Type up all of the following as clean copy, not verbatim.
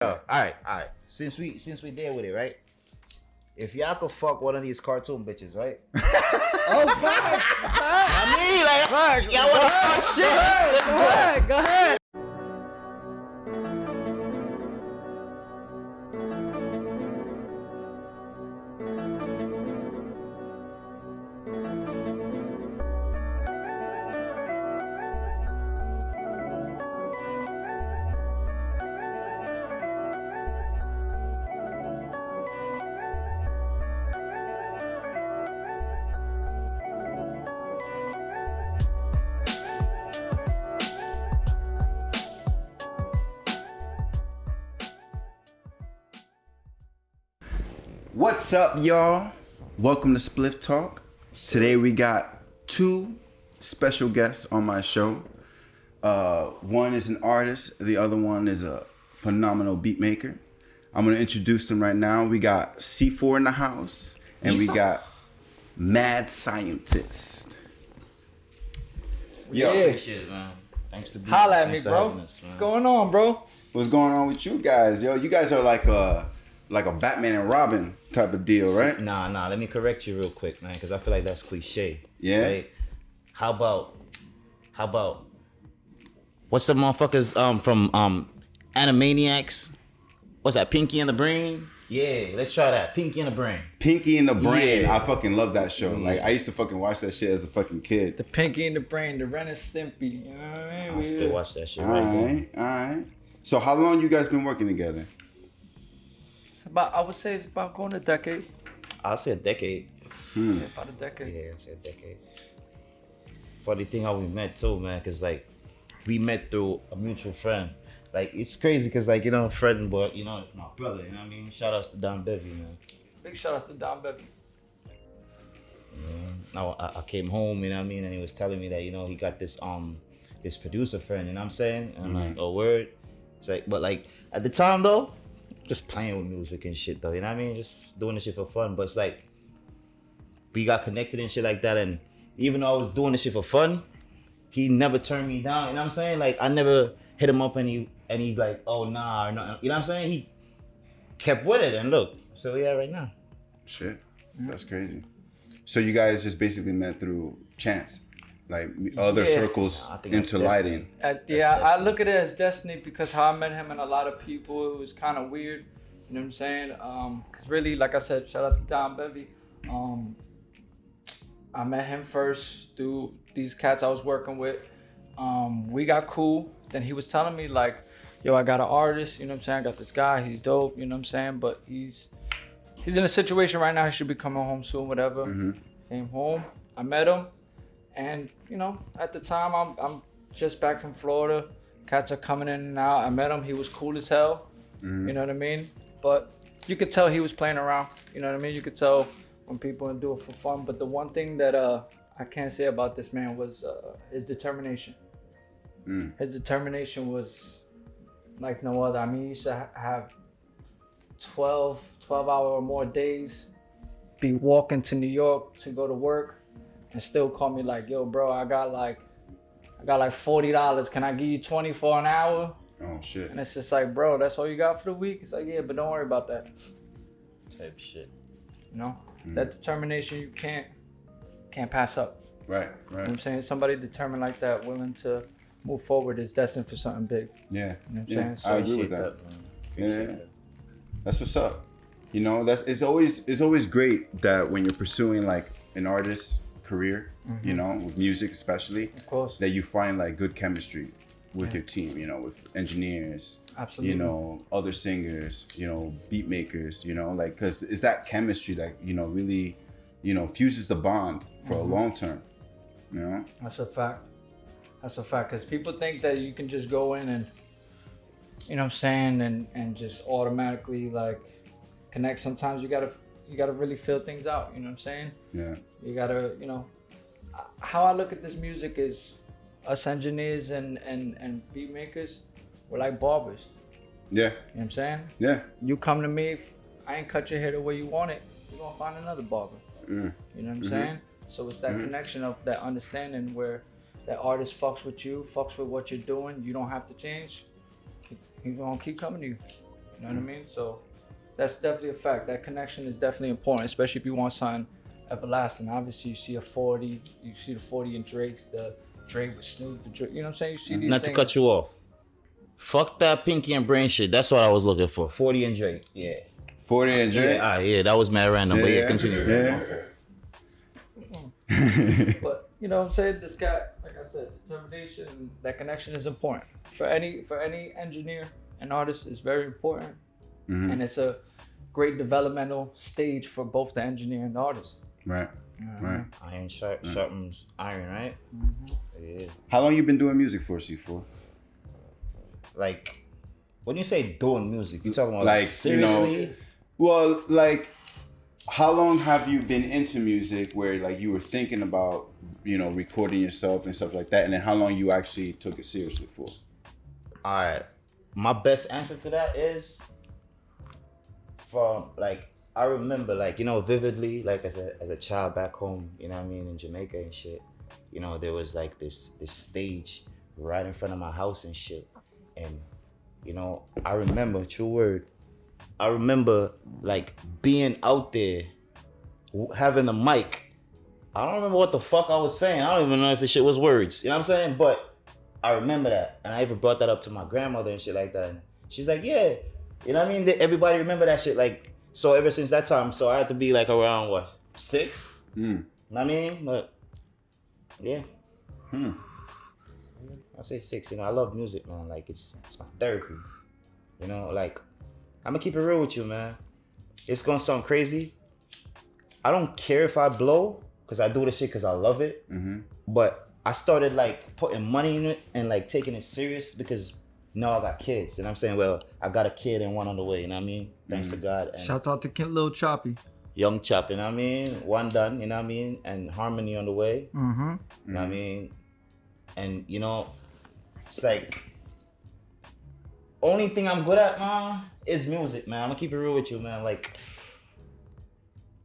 All right. Since we there with it, right? If y'all could fuck one of these cartoon bitches, right? Oh, fuck! I mean, like, y'all wanna fuck shit? Let's go. Go ahead. What's up, y'all? Welcome to Spliff Talk. Today we got two special guests on my show. One is an artist, the other one is a phenomenal beat maker. I'm gonna introduce them right now. We got C-4 in the house, and we got Mad Scientist. Yo, Yeah. Shit, man. Thanks to Holla at me, bro. What's going on, bro? what's going on with you guys? Yo, you guys are like a Batman and Robin type of deal, right? Nah. Let me correct you real quick, man, because I feel like that's cliche. Yeah. Right? How about? What's the motherfuckers from Animaniacs? What's that? Pinky and the Brain? Yeah, let's try that. Pinky and the Brain. Pinky and the Brain. Yeah. I fucking love that show. Yeah. Like, I used to fucking watch that shit as a fucking kid. The Pinky and the Brain, the Ren and Stimpy. You know what I mean? I still watch that shit All right there. right. So how long you guys been working together? I would say it's about going a decade. I'll say a decade. Yeah, about a decade. Yeah, I'll say a decade. Funny thing how we met too, man, because like we met through a mutual friend. Like it's crazy because like friend, but my brother. You know what I mean? Shout outs to Don Bevy, man. Big shout out to Don Bevy. Now I came home, you know what I mean, and he was telling me that he got this producer friend, you know what I'm saying? And I'm like, oh word. It's like, but like at the time though, just playing with music and shit though, you know what I mean? Just doing this shit for fun. But it's like we got connected and shit like that, and even though I was doing this shit for fun, he never turned me down, you know what I'm saying? Like I never hit him up and he like, oh nah, or no, you know what I'm saying? He kept with it, and look, so yeah, right now. Shit, that's crazy. So you guys just basically met through chance, like other circles I think that's into lighting. I look at it as destiny because how I met him and a lot of people, it was kind of weird. You know what I'm saying? Cause really, like I said, shout out to Don Bevy. I met him first through these cats I was working with. We got cool. Then he was telling me like, yo, I got an artist, you know what I'm saying? I got this guy, he's dope, you know what I'm saying? But he's in a situation right now, he should be coming home soon, whatever. Came home, I met him. And, at the time, I'm just back from Florida. Cats are coming in and out. I met him, he was cool as hell, you know what I mean? But you could tell he was playing around, you know what I mean? You could tell when people do it for fun. But the one thing that I can't say about this man was his determination. His determination was like no other. I mean, he used to have 12 hour or more days, be walking to New York to go to work and still call me like, yo, bro, I got like $40. Can I give you 20 for an hour? Oh shit. And it's just like, bro, that's all you got for the week? It's like, yeah, but don't worry about that. Type shit. That determination you can't pass up. Right. You know what I'm saying? Somebody determined like that, willing to move forward, is destined for something big. Yeah. You know what I'm saying? I agree with that. Yeah. That's what's up. It's always great that when you're pursuing like an artist's career, with music especially, Of course. that you find like good chemistry with your team, with engineers, Absolutely. other singers, beat makers, like, cause it's that chemistry that, really, fuses the bond for a long term, That's a fact. Because people think that you can just go in and, you know what I'm saying, and just automatically like connect. Sometimes you gotta really feel things out, you know what I'm saying? Yeah. You gotta, how I look at this music is us engineers and beat makers, we're like barbers. Yeah. You know what I'm saying? Yeah. You come to me, I ain't cut your hair the way you want it, you're gonna find another barber. You know what I'm saying? So it's that connection of that understanding where that artist fucks with you, fucks with what you're doing, you don't have to change. He's gonna keep coming to you. You know what I mean? So that's definitely a fact. That connection is definitely important, especially if you want something everlasting. Obviously, you see a 40, you see the 40 in Drake's, the Drake with Snoop, the Drake, you know what I'm saying? You see these Not things. to cut you off. Fuck that Pinky and Brain shit. That's what I was looking for. 40 and Drake. Yeah. 40 and Drake. Yeah, that was mad random. But yeah, continue. Yeah. But you know what I'm saying? This guy, like I said, determination, that connection is important. For any engineer and artist, is very important. And it's a great developmental stage for both the engineer and the artist. Right. Right. Iron sharpens iron, right? Yeah. How long you been doing music for, C-4? Like, when you say doing music, you talking about Like, seriously? you know, well, like, how long have you been into music where like you were thinking about, you know, recording yourself and stuff like that, and then how long you actually took it seriously for? All right, my best answer to that is from like I remember like, you know, vividly, like as a child back home, you know what I mean, in Jamaica and shit, you know, there was like this stage right in front of my house and shit, and you know, I remember, true word, I remember like being out there having a mic. I don't remember what the fuck I was saying. I don't even know if the shit was words, you know what I'm saying, but I remember that, and I even brought that up to my grandmother and shit like that, and she's like, yeah, you know what I mean, everybody remember that shit. Like, so ever since that time, so I had to be like around what, 6? You know what I mean? But yeah, I say 6. You know, I love music, man. Like it's my therapy. You know, like I'm gonna keep it real with you, man. It's gonna sound crazy. I don't care if I blow, cause I do this shit cause I love it. But I started like putting money in it and like taking it serious because now I got kids, and I'm saying, well, I got a kid and one on the way. You know what I mean? Thanks to God. And Shout out to Kid Lil Choppy. Young Chop, you know what I mean? One done, you know what I mean? And Harmony on the way. You know what I mean? And you know, it's like only thing I'm good at, man, is music, man. I'm gonna keep it real with you, man. Like,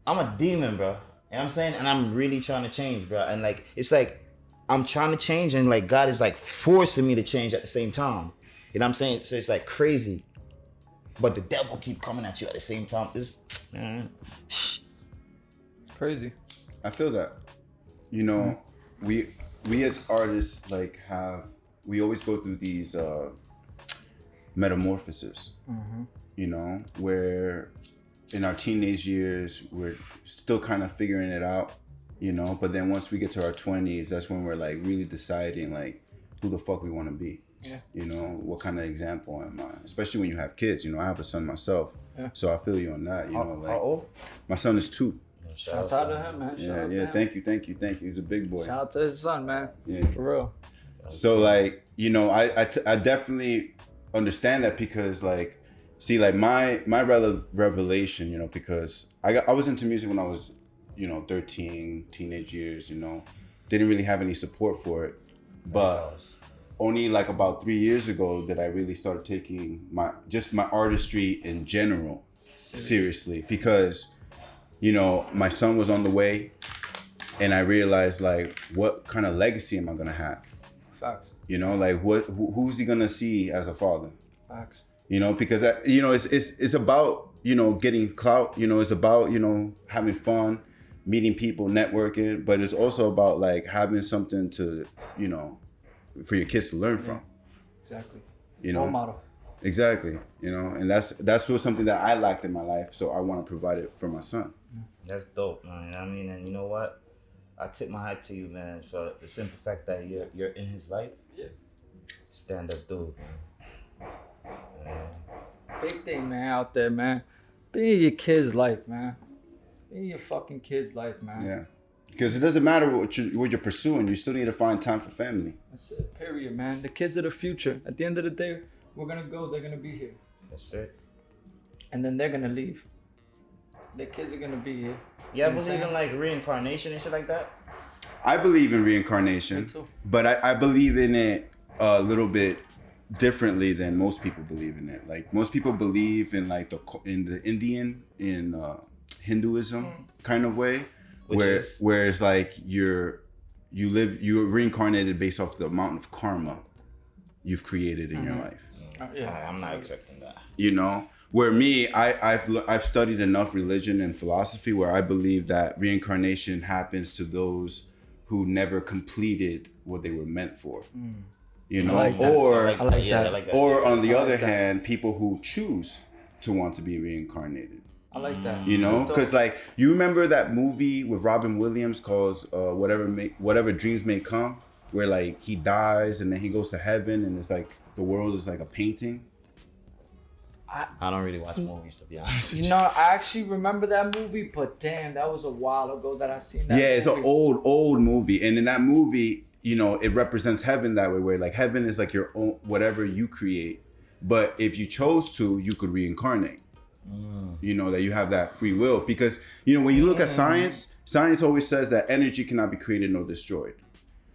I'm a demon, bro. You know what I'm saying? And I'm really trying to change, bro. And like, it's like I'm trying to change, and like God is like forcing me to change at the same time. You know what I'm saying? So it's like crazy. But the devil keep coming at you at the same time. It's Crazy. I feel that. You know, we as artists like we always go through these metamorphoses. You know, where in our teenage years we're still kind of figuring it out, you know, but then once we get to our 20s, that's when we're like really deciding like who the fuck we want to be. Yeah. You know, what kind of example am I? Especially when you have kids. You know, I have a son myself. Yeah. So I feel you on that. You know, like how old? my son is 2. Shout out to him, man. Shout out to him. Thank you. He's a big boy. Shout out to his son, man. Yeah. For real. So like, you know, I definitely understand that because like, see, like my revelation, you know, because I was into music when I was, you know, 13, teenage years, you know, didn't really have any support for it, but only like about 3 years ago that I really started taking my artistry in general seriously, because, you know, my son was on the way, and I realized like, what kind of legacy am I gonna have? Facts. You know, like who's he gonna see as a father? Facts. You know, because you know, it's about, you know, getting clout. You know, it's about, you know, having fun, meeting people, networking, but it's also about like having something to, you know, for your kids to learn from. Exactly. You know, Role model. Exactly. You know, and that's was something that I lacked in my life, so I want to provide it for my son. That's dope, man. You know what I mean? And you know what? I tip my hat to you, man, for the simple fact that you're in his life. Yeah. Stand up dude, man. Big thing, man, out there, man. Be in your kid's life, man. Be in your fucking kid's life, man. Yeah. Because it doesn't matter what you're pursuing, you still need to find time for family. That's it, period, man. The kids are the future. At the end of the day, we're gonna go, they're gonna be here. That's it. And then they're gonna leave. Their kids are gonna be here. Yeah, I believe in like reincarnation and shit like that. I believe in reincarnation, Me too. but I believe in it a little bit differently than most people believe in it. Like most people believe in like in the Indian, in Hinduism kind of way, where it's like you're reincarnated based off the amount of karma you've created in your life. Yeah. I'm not accepting that. You know, Where me, I've studied enough religion and philosophy where I believe that reincarnation happens to those who never completed what they were meant for. You know, I like that. I like that. Or on the other hand, people who choose to want to be reincarnated. I like that. You know, because like you remember that movie with Robin Williams called Whatever Dreams May Come, where like he dies and then he goes to heaven and it's like the world is like a painting. I don't really watch movies, to be honest. You know, I actually remember that movie, but damn, that was a while ago that I seen that. Yeah, it's an old movie, and in that movie, you know, it represents heaven that way, where like heaven is like your own whatever you create, but if you chose to, you could reincarnate. You know, that you have that free will, because you know when you look at science always says that energy cannot be created nor destroyed.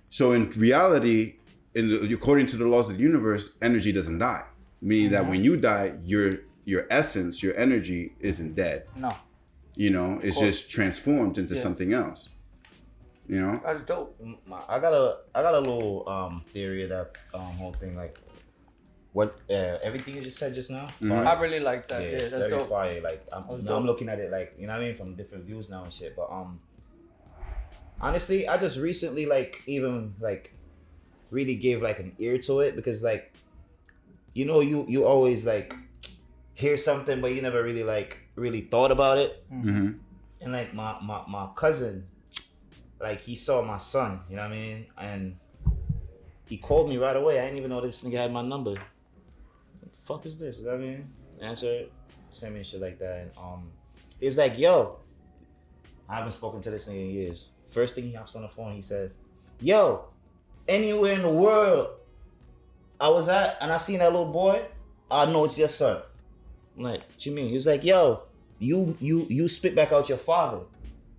So in reality, according to the laws of the universe, energy doesn't die. Meaning that when you die, your essence, your energy isn't dead. No. You know, it's just transformed into something else. You know? That's dope. I got a little theory of that whole thing, like what everything you just said just now. I really like that. Yeah, that's very dope. fire. Like I'm looking at it like, you know what I mean, from different views now and shit. But honestly, I just recently like even like really gave like an ear to it, because like, you know, you always like hear something but you never really really thought about it. And like my cousin, like he saw my son, you know what I mean, and he called me right away. I didn't even know this nigga had my number. What the fuck is this? You know what I mean? Answer it, send me shit like that. And he was like, yo, I haven't spoken to this nigga in years. First thing he hops on the phone, he says, yo, anywhere in the world I was at and I seen that little boy, I know it's your son. I'm like, what you mean? He was like, yo, you spit back out your father.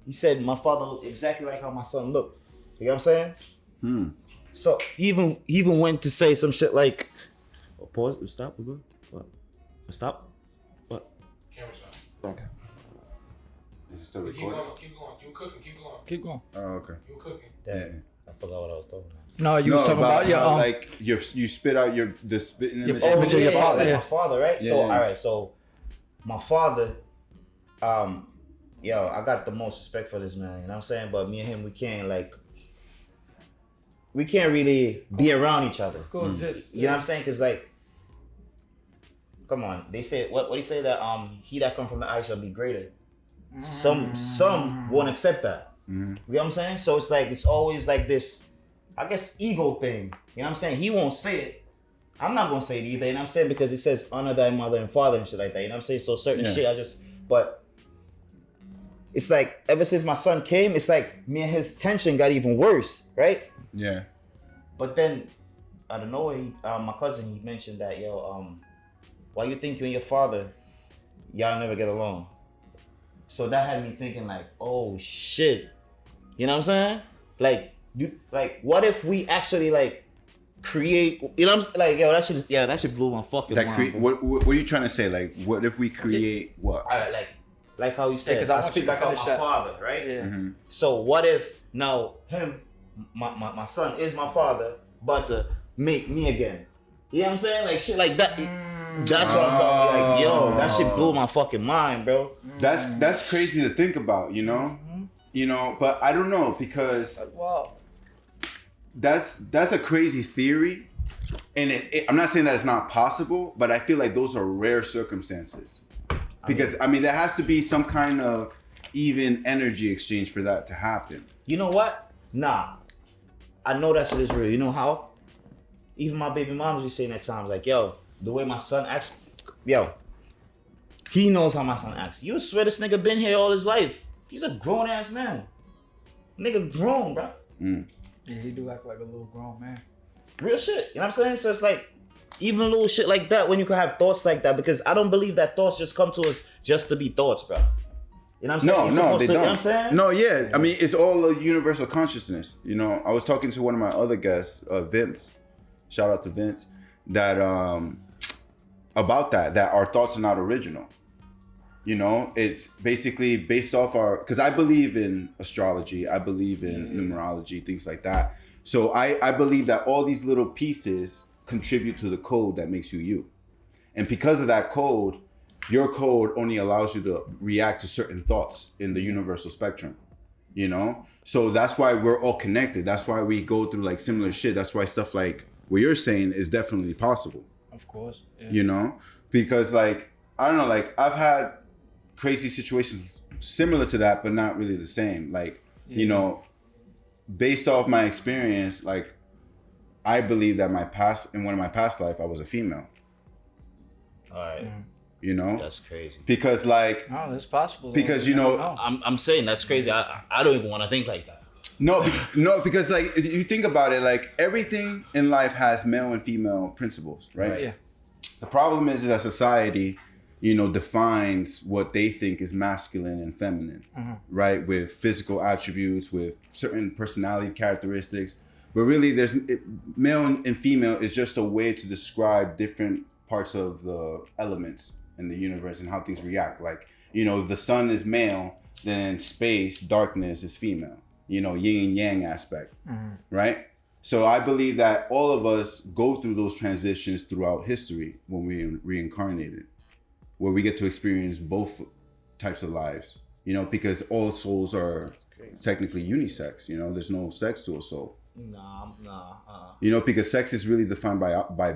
He said my father looked exactly like how my son looked. You know what I'm saying? So he even went to say some shit like, oh, pause, stop, we're good. What? Stop? What? Camera shot. Okay. Is it still Keep recording? going, keep going. You were cooking, keep going. Keep going. Oh, okay. You were cooking. Damn, I forgot what I was talking about. No, you was talking about your how, like you spit out the spitting image. Oh, image of your father, like yeah. my father, right? Yeah, So yeah. all right, so my father, yo, I got the most respect for this man, you know what I'm saying? But me and him, we can't really be around each other. Coexist. You know what I'm saying? Cause like, come on, they say what do you say that he that come from the eye shall be greater. Some won't accept that. You know what I'm saying? So it's like it's always like this, I guess, ego thing. You know what I'm saying? He won't say it. I'm not gonna say it either. You know what I'm saying? Because it says honor thy mother and father and shit like that. You know what I'm saying? So certain shit but it's like ever since my son came, it's like me and his tension got even worse, right? Yeah. But then out of nowhere, my cousin, he mentioned that, yo, why you think you and your father, y'all never get along? So that had me thinking like, oh shit. You know what I'm saying? Like what if we actually like create, you know what I'm saying? Like, yo, that shit blew my fucking mind. What are you trying to say? Like, what if we create what? All right, like how you said, 'cause I I want speak you to back out finish my that. father, right? Yeah. So what if now him, my son is my father, but to make me again? You know what I'm saying? Like shit like that. That's what I'm talking about. Like, yo, that shit blew my fucking mind, bro. That's crazy to think about, you know? You know, but I don't know, because Wow. that's a crazy theory. And I'm not saying that it's not possible, but I feel like those are rare circumstances. Because I mean there has to be some kind of even energy exchange for that to happen. You know what? Nah. I know that shit is real. You know how? Even my baby moms be saying at times, like, yo, the way my son acts, yo, he knows how my son acts. You swear this nigga been here all his life. He's a grown ass man. Nigga grown, bro. Yeah, he do act like a little grown man. Real shit. You know what I'm saying? So it's like, even little shit like that, when you can have thoughts like that, because I don't believe that thoughts just come to us just to be thoughts, bro. You know what I'm saying? You're No, supposed they to, don't. You know what I'm saying? No, yeah. I mean, it's all a universal consciousness. You know, I was talking to one of my other guests, Vince. Shout out to Vince. That about that our thoughts are not original. You know, it's basically based off because I believe in astrology, I believe in numerology, things like that. So I believe that all these little pieces contribute to the code that makes you you. And because of that code, your code only allows you to react to certain thoughts in the universal spectrum, you know? So that's why we're all connected. That's why we go through like similar shit. That's why stuff like what you're saying is definitely possible. Of course. Yeah. You know? Because like, I don't know, like I've had crazy situations similar to that, but not really the same. Like, you know, based off my experience, like I believe that in one of my past life, I was a female. All right. You know? That's crazy. Because like, No, it's possible. because you know, I'm saying that's crazy. I don't even want to think like that. no, because like if you think about it, like everything in life has male and female principles, right? Yeah. The problem is that society, you know, defines what they think is masculine and feminine, right? With physical attributes, with certain personality characteristics. But really, male and female is just a way to describe different parts of the elements in the universe and how things react. Like, you know, the sun is male, then space, darkness is female. You know, yin and yang aspect, right? So I believe that all of us go through those transitions throughout history when we reincarnated, where we get to experience both types of lives, you know, because all souls are technically unisex, you know, there's no sex to a soul. Nah. You know, because sex is really defined by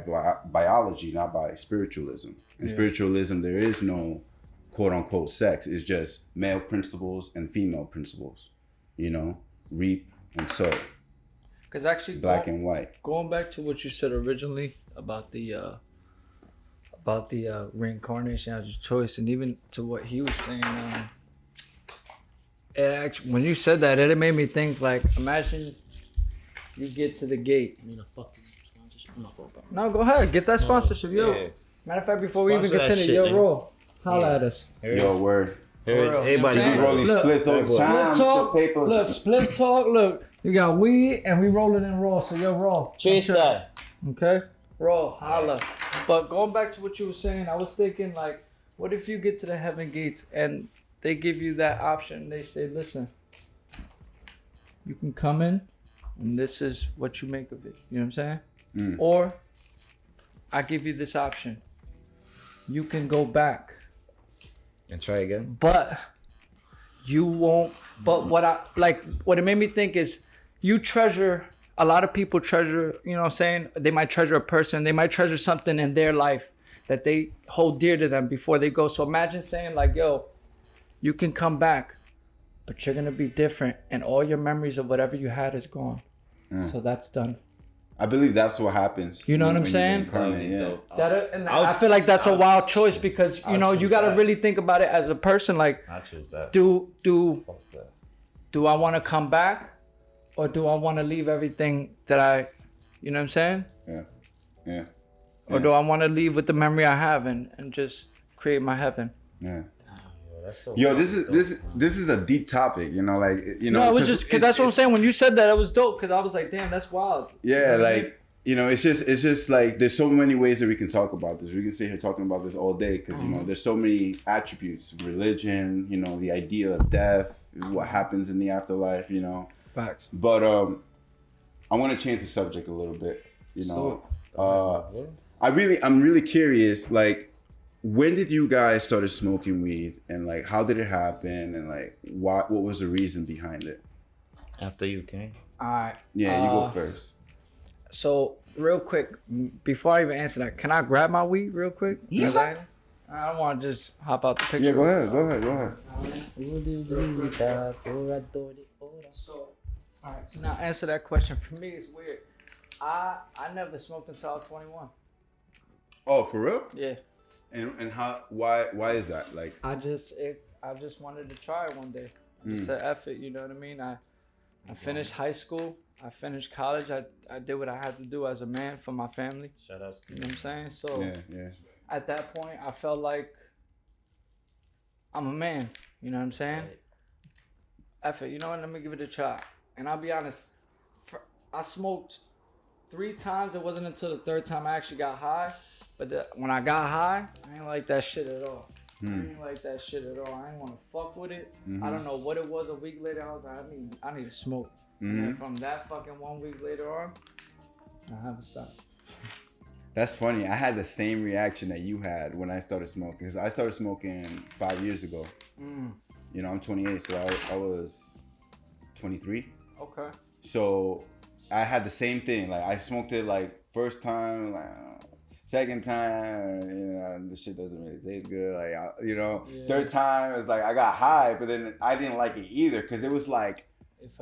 biology, not by spiritualism. In spiritualism, there is no quote unquote sex. It's just male principles and female principles, you know, reap and sow. Because actually, Black and white. Going back to what you said originally about the reincarnation as your choice, and even to what he was saying, it actually, when you said that, it made me think like, imagine you get to the gate. I mean, a fucking sponsorship. No, go ahead, get that sponsorship, yo. Yeah. Matter of fact, before we even Sponsor that continue, shit, yo, nigga. Roll, holla at us. Yo, word. Everybody, You know what I'm Rolling Look, splits all the Split time. talk, with your look, papers. split talk, look. You got weed and we rolling in raw, so yo, raw. chase that. Okay? Raw, holla. But going back to what you were saying, I was thinking like, what if you get to the heaven gates and they give you that option? They say, listen, you can come in and this is what you make of it. You know what I'm saying? Or I give you this option. You can go back, And try again. but you won't. But what it made me think is you treasure, a lot of people treasure, you know what I'm saying? They might treasure a person, they might treasure something in their life that they hold dear to them before they go. So imagine saying like, yo, you can come back, but you're going to be different and all your memories of whatever you had is gone. So that's done. I believe that's what happens. You know what I'm when you saying? reincarnate, yeah. I feel like that's a wild choice because, you know, you choose got to that. really think about it as a person. Like, I choose that. do Fuck that. do I want to come back or do I want to leave everything that you know what I'm saying? Yeah. Or do I want to leave with the memory I have and just create my heaven? Yeah. That's so Yo, this is a deep topic, you know, like, you know. No, it was just because that's what I'm saying. When you said that, it was dope because I was like, damn, that's wild. Yeah, You know what I mean? like, you know, it's just like there's so many ways that we can talk about this. We can sit here talking about this all day because, you know, there's so many attributes, religion, you know, the idea of death, what happens in the afterlife, you know. Facts. But I want to change the subject a little bit, you know. I'm really curious, like, when did you guys started smoking weed and like how did it happen and like what was the reason behind it? After you, King. All right. Yeah, you go first. So real quick, before I even answer that, can I grab my weed real quick? Yes, I don't want to just hop out the picture. Yeah, go ahead. So, all right. So now answer that question. For me, it's weird. I never smoked until I was 21. Oh, for real? Yeah. And why is that? Like, I just wanted to try it one day. Just to F it, you know what I mean? I finished high school. I finished college. I did what I had to do as a man for my family. Shout out to You know what I'm saying? So yeah. at that point, I felt like I'm a man. You know what I'm saying? F it. You know what? Let me give it a try. And I'll be honest. I smoked 3 times. It wasn't until the 3rd time I actually got high. But when I got high, I ain't like that shit at all. I ain't like that shit at all. I ain't want to fuck with it. I don't know what it was. A week later, I was like, I need to smoke. And then from that fucking 1 week later on, I haven't stopped. That's funny. I had the same reaction that you had when I started smoking. Because I started smoking 5 years ago. You know, I'm 28, so I was 23. Okay. So I had the same thing. Like I smoked it like first time, like second time, you know, the shit doesn't really taste good. Like third time it's like I got high, but then I didn't like it either because it was like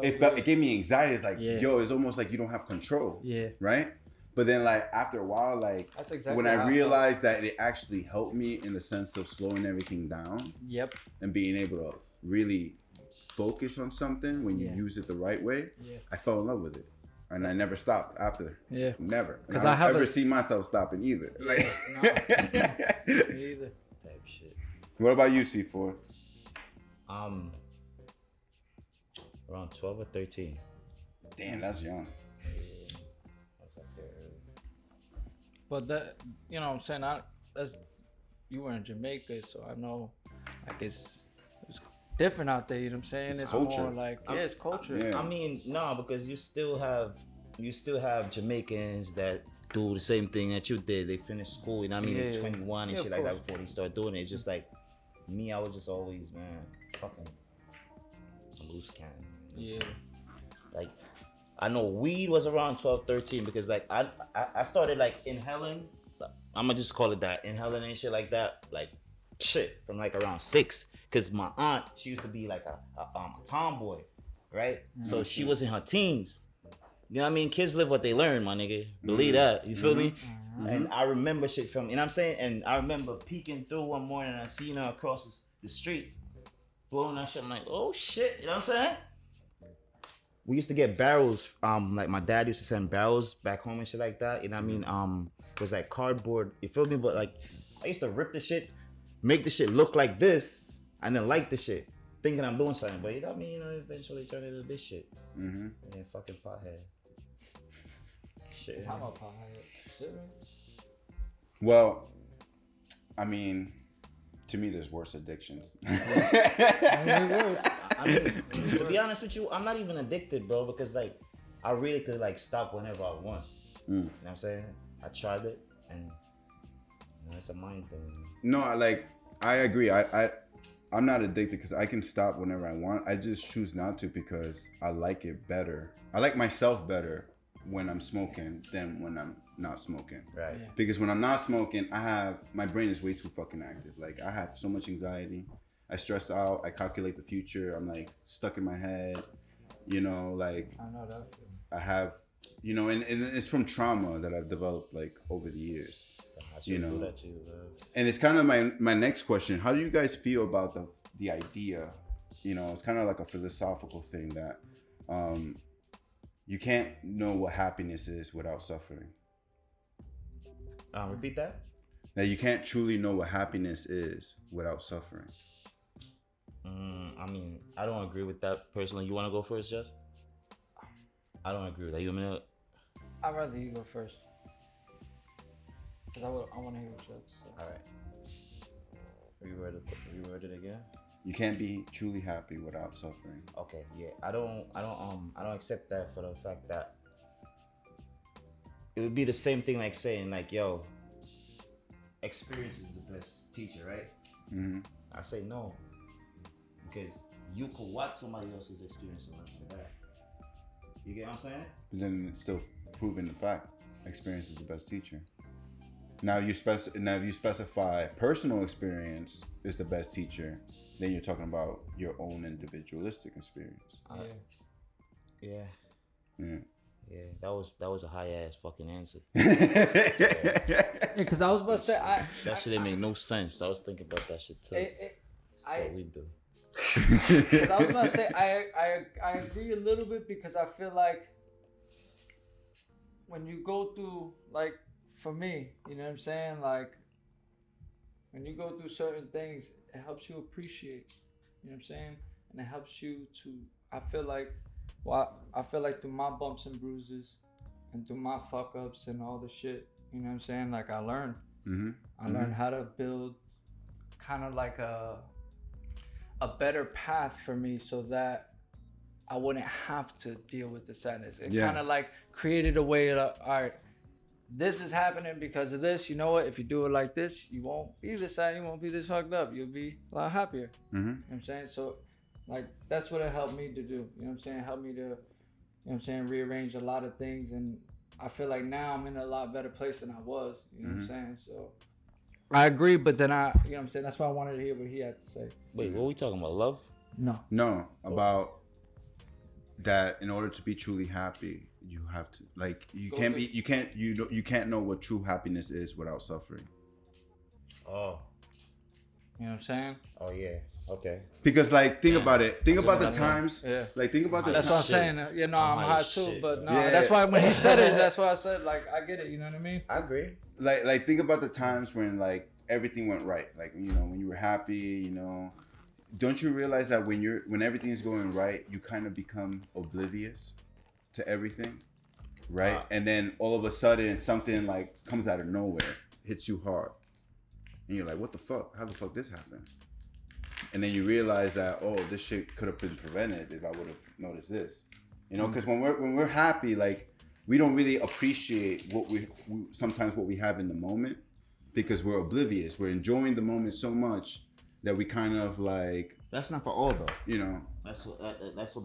it gave me anxiety. It's like yo, it's almost like you don't have control. Yeah. Right. But then, like, after a while, like, that's exactly when I realized that it actually helped me in the sense of slowing everything down. Yep. And being able to really focus on something when you use it the right way, I fell in love with it. And I never stopped after. Yeah. Never. Because I don't ever see myself stopping either. Like, no. Me either. Type shit. What about you, C-4? Around 12 or 13. Damn, that's young. But that, you know what I'm saying, you were in Jamaica, so I know, like, it's different out there, you know what I'm saying? It's culture. More like, it's culture. Yeah. I mean, no, because you still have Jamaicans that do the same thing that you did. They finish school, you know what I mean? They're 21 and shit like that before they start doing it. It's just like, me, I was just always, man, fucking a loose cannon. Yeah. Like, I know weed was around 12, 13 because like I started like inhaling. I'm gonna just call it that, inhaling and shit like that. Like shit from like around 6, cause my aunt, she used to be like a tomboy, right? So she was in her teens. You know what I mean? Kids live what they learn, my nigga. Believe that. You feel me? And I remember shit from, you know what I'm saying? And I remember peeking through one morning and I seen her across the street blowing that shit. I'm like, oh shit, you know what I'm saying? We used to get barrels, like my dad used to send barrels back home and shit like that. You know what I mean? It was like cardboard, you feel me? But like, I used to rip the shit, make the shit look like this, and then light the shit, thinking I'm doing something. But you know what I mean? You know, eventually turn into this shit. Yeah, fucking pothead. Shit. I'm a pothead. Well, I mean, to me, there's worse addictions. I mean, to be honest with you, I'm not even addicted, bro, because like I really could like stop whenever I want. You know what I'm saying? I tried it, and you know, it's a mind thing. No, I agree. I'm not addicted because I can stop whenever I want. I just choose not to because I like it better. I like myself better when I'm smoking than when I'm not smoking. Right. Yeah. Because when I'm not smoking, my brain is way too fucking active. Like I have so much anxiety. I stress out. I calculate the future. I'm like stuck in my head. You know, like I know that. I have, you know, and it's from trauma that I've developed like over the years. You know, that too, and it's kind of my next question. How do you guys feel about the idea? You know, it's kind of like a philosophical thing that you can't know what happiness is without suffering. Repeat that. That you can't truly know what happiness is without suffering. I mean, I don't agree with that personally. You want to go first, Jess? I don't agree with that. You want me to? I'd rather you go first. Cause I want to hear what you have to say. All right. Reword it again. You can't be truly happy without suffering. Okay. Yeah. I don't accept that for the fact that it would be the same thing like saying like, yo, experience is the best teacher, right? I say no. Because you could watch somebody else's experience and learn from that. You get what I'm saying? But then it's still proven the fact. Experience is the best teacher. Now if you specify personal experience is the best teacher, then you're talking about your own individualistic experience. Yeah. Yeah. Yeah, that was a high ass fucking answer. Because I was about to say that shit didn't make no sense. I was thinking about that shit too. That's what we do. Because I was about to say I agree a little bit because I feel like when you go through, like, for me, you know what I'm saying, like when you go through certain things, it helps you appreciate, you know what I'm saying, and it helps you to, I feel like through my bumps and bruises and through my fuck ups and all the shit, you know what I'm saying, like I learned learned how to build kind of like a better path for me so that I wouldn't have to deal with the sadness. It kind of like created a way to, all right, this is happening because of this. You know what? If you do it like this, you won't be this sad. You won't be this fucked up. You'll be a lot happier. Mm-hmm. You know what I'm saying? So, like, that's what it helped me to do. You know what I'm saying? It helped me to, you know what I'm saying, rearrange a lot of things. And I feel like now I'm in a lot better place than I was. You know what I'm saying? So, I agree, but then you know what I'm saying? That's why I wanted to hear what he had to say. Wait, what are we talking about? Love? No, about that. In order to be truly happy, you have to you can't know what true happiness is without suffering. Oh. You know what I'm saying? Oh yeah. Okay. Because think about it. Think about the times. Yeah. Think about the That's what I'm times. saying. You know, I'm high hot as too, shit. but no, Yeah. that's why when he said it, that's why I said, like, I get it. You know what I mean? I agree. Like think about the times when everything went right. When you were happy. Don't you realize that when everything's going right, you kind of become oblivious to everything, right? And then all of a sudden something comes out of nowhere, hits you hard, and you're like, "What the fuck? How the fuck this happened?" And then you realize that this shit could have been prevented if I would have noticed this, because when we're happy, we don't really appreciate what we have in the moment because we're oblivious. We're enjoying the moment so much that we kind of That's not for all though. That's for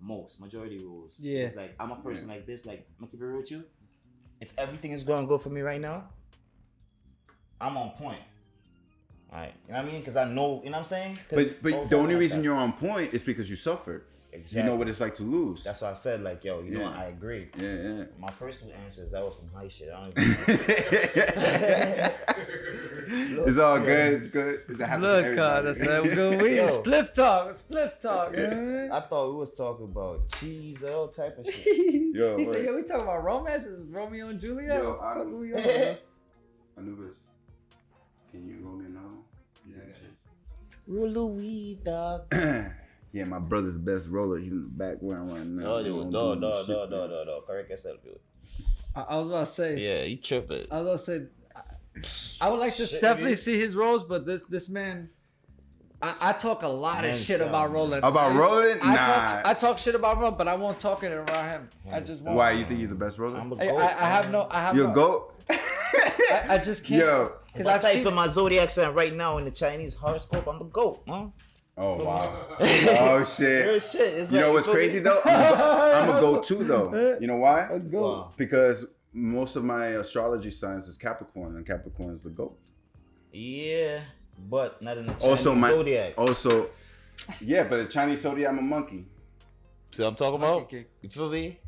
most majority rules. Yeah. It's I'm a person like this. I'm gonna keep it real with you. If everything is going good for me right now, I'm on point. All right, you know what I mean? Because I know, you know what I'm saying. But the only reason you're on point is because you suffered. Exactly. You know what it's like to lose. That's why I said you know what, I agree. Yeah. My first two answers, that was some high shit. I don't even know. It's all good. It's good. It happens to Look, everybody. that's a good weed. Yo. Spliff talk. You know what I mean? I thought we was talking about cheese, all type of shit. Yo, He said, wait. "Yo, we talking about romance? Is Romeo and Juliet? Yo, What the fuck are we on?" Anubis, can you roll me another one? Roll the weed, dog. Yeah, my brother's the best roller. He's in the background right now. No. Correct yourself, dude. I was about to say. Yeah, you tripping. I was about to say. I would like to definitely see his roles, but this man. I talk a lot of Hands shit down, about man. Roland. About Roland? I talk shit about Roland, but I won't talk it around him. I just won't. Why you think you're the best roller? I'm a I goat. have You're no. a goat. I just can't. Yo. If I type in my zodiac sign right now in the Chinese horoscope, I'm the goat, man. Oh wow. Oh shit. Real shit. It's You know what's crazy though? I'm a goat too though. You know why? A goat. Wow. Because most of my astrology signs is Capricorn, and Capricorn is the goat. Yeah, but not in the Chinese Also, zodiac. Yeah, but the Chinese zodiac, I'm a monkey. See what I'm talking Monkey about? kick. You feel me?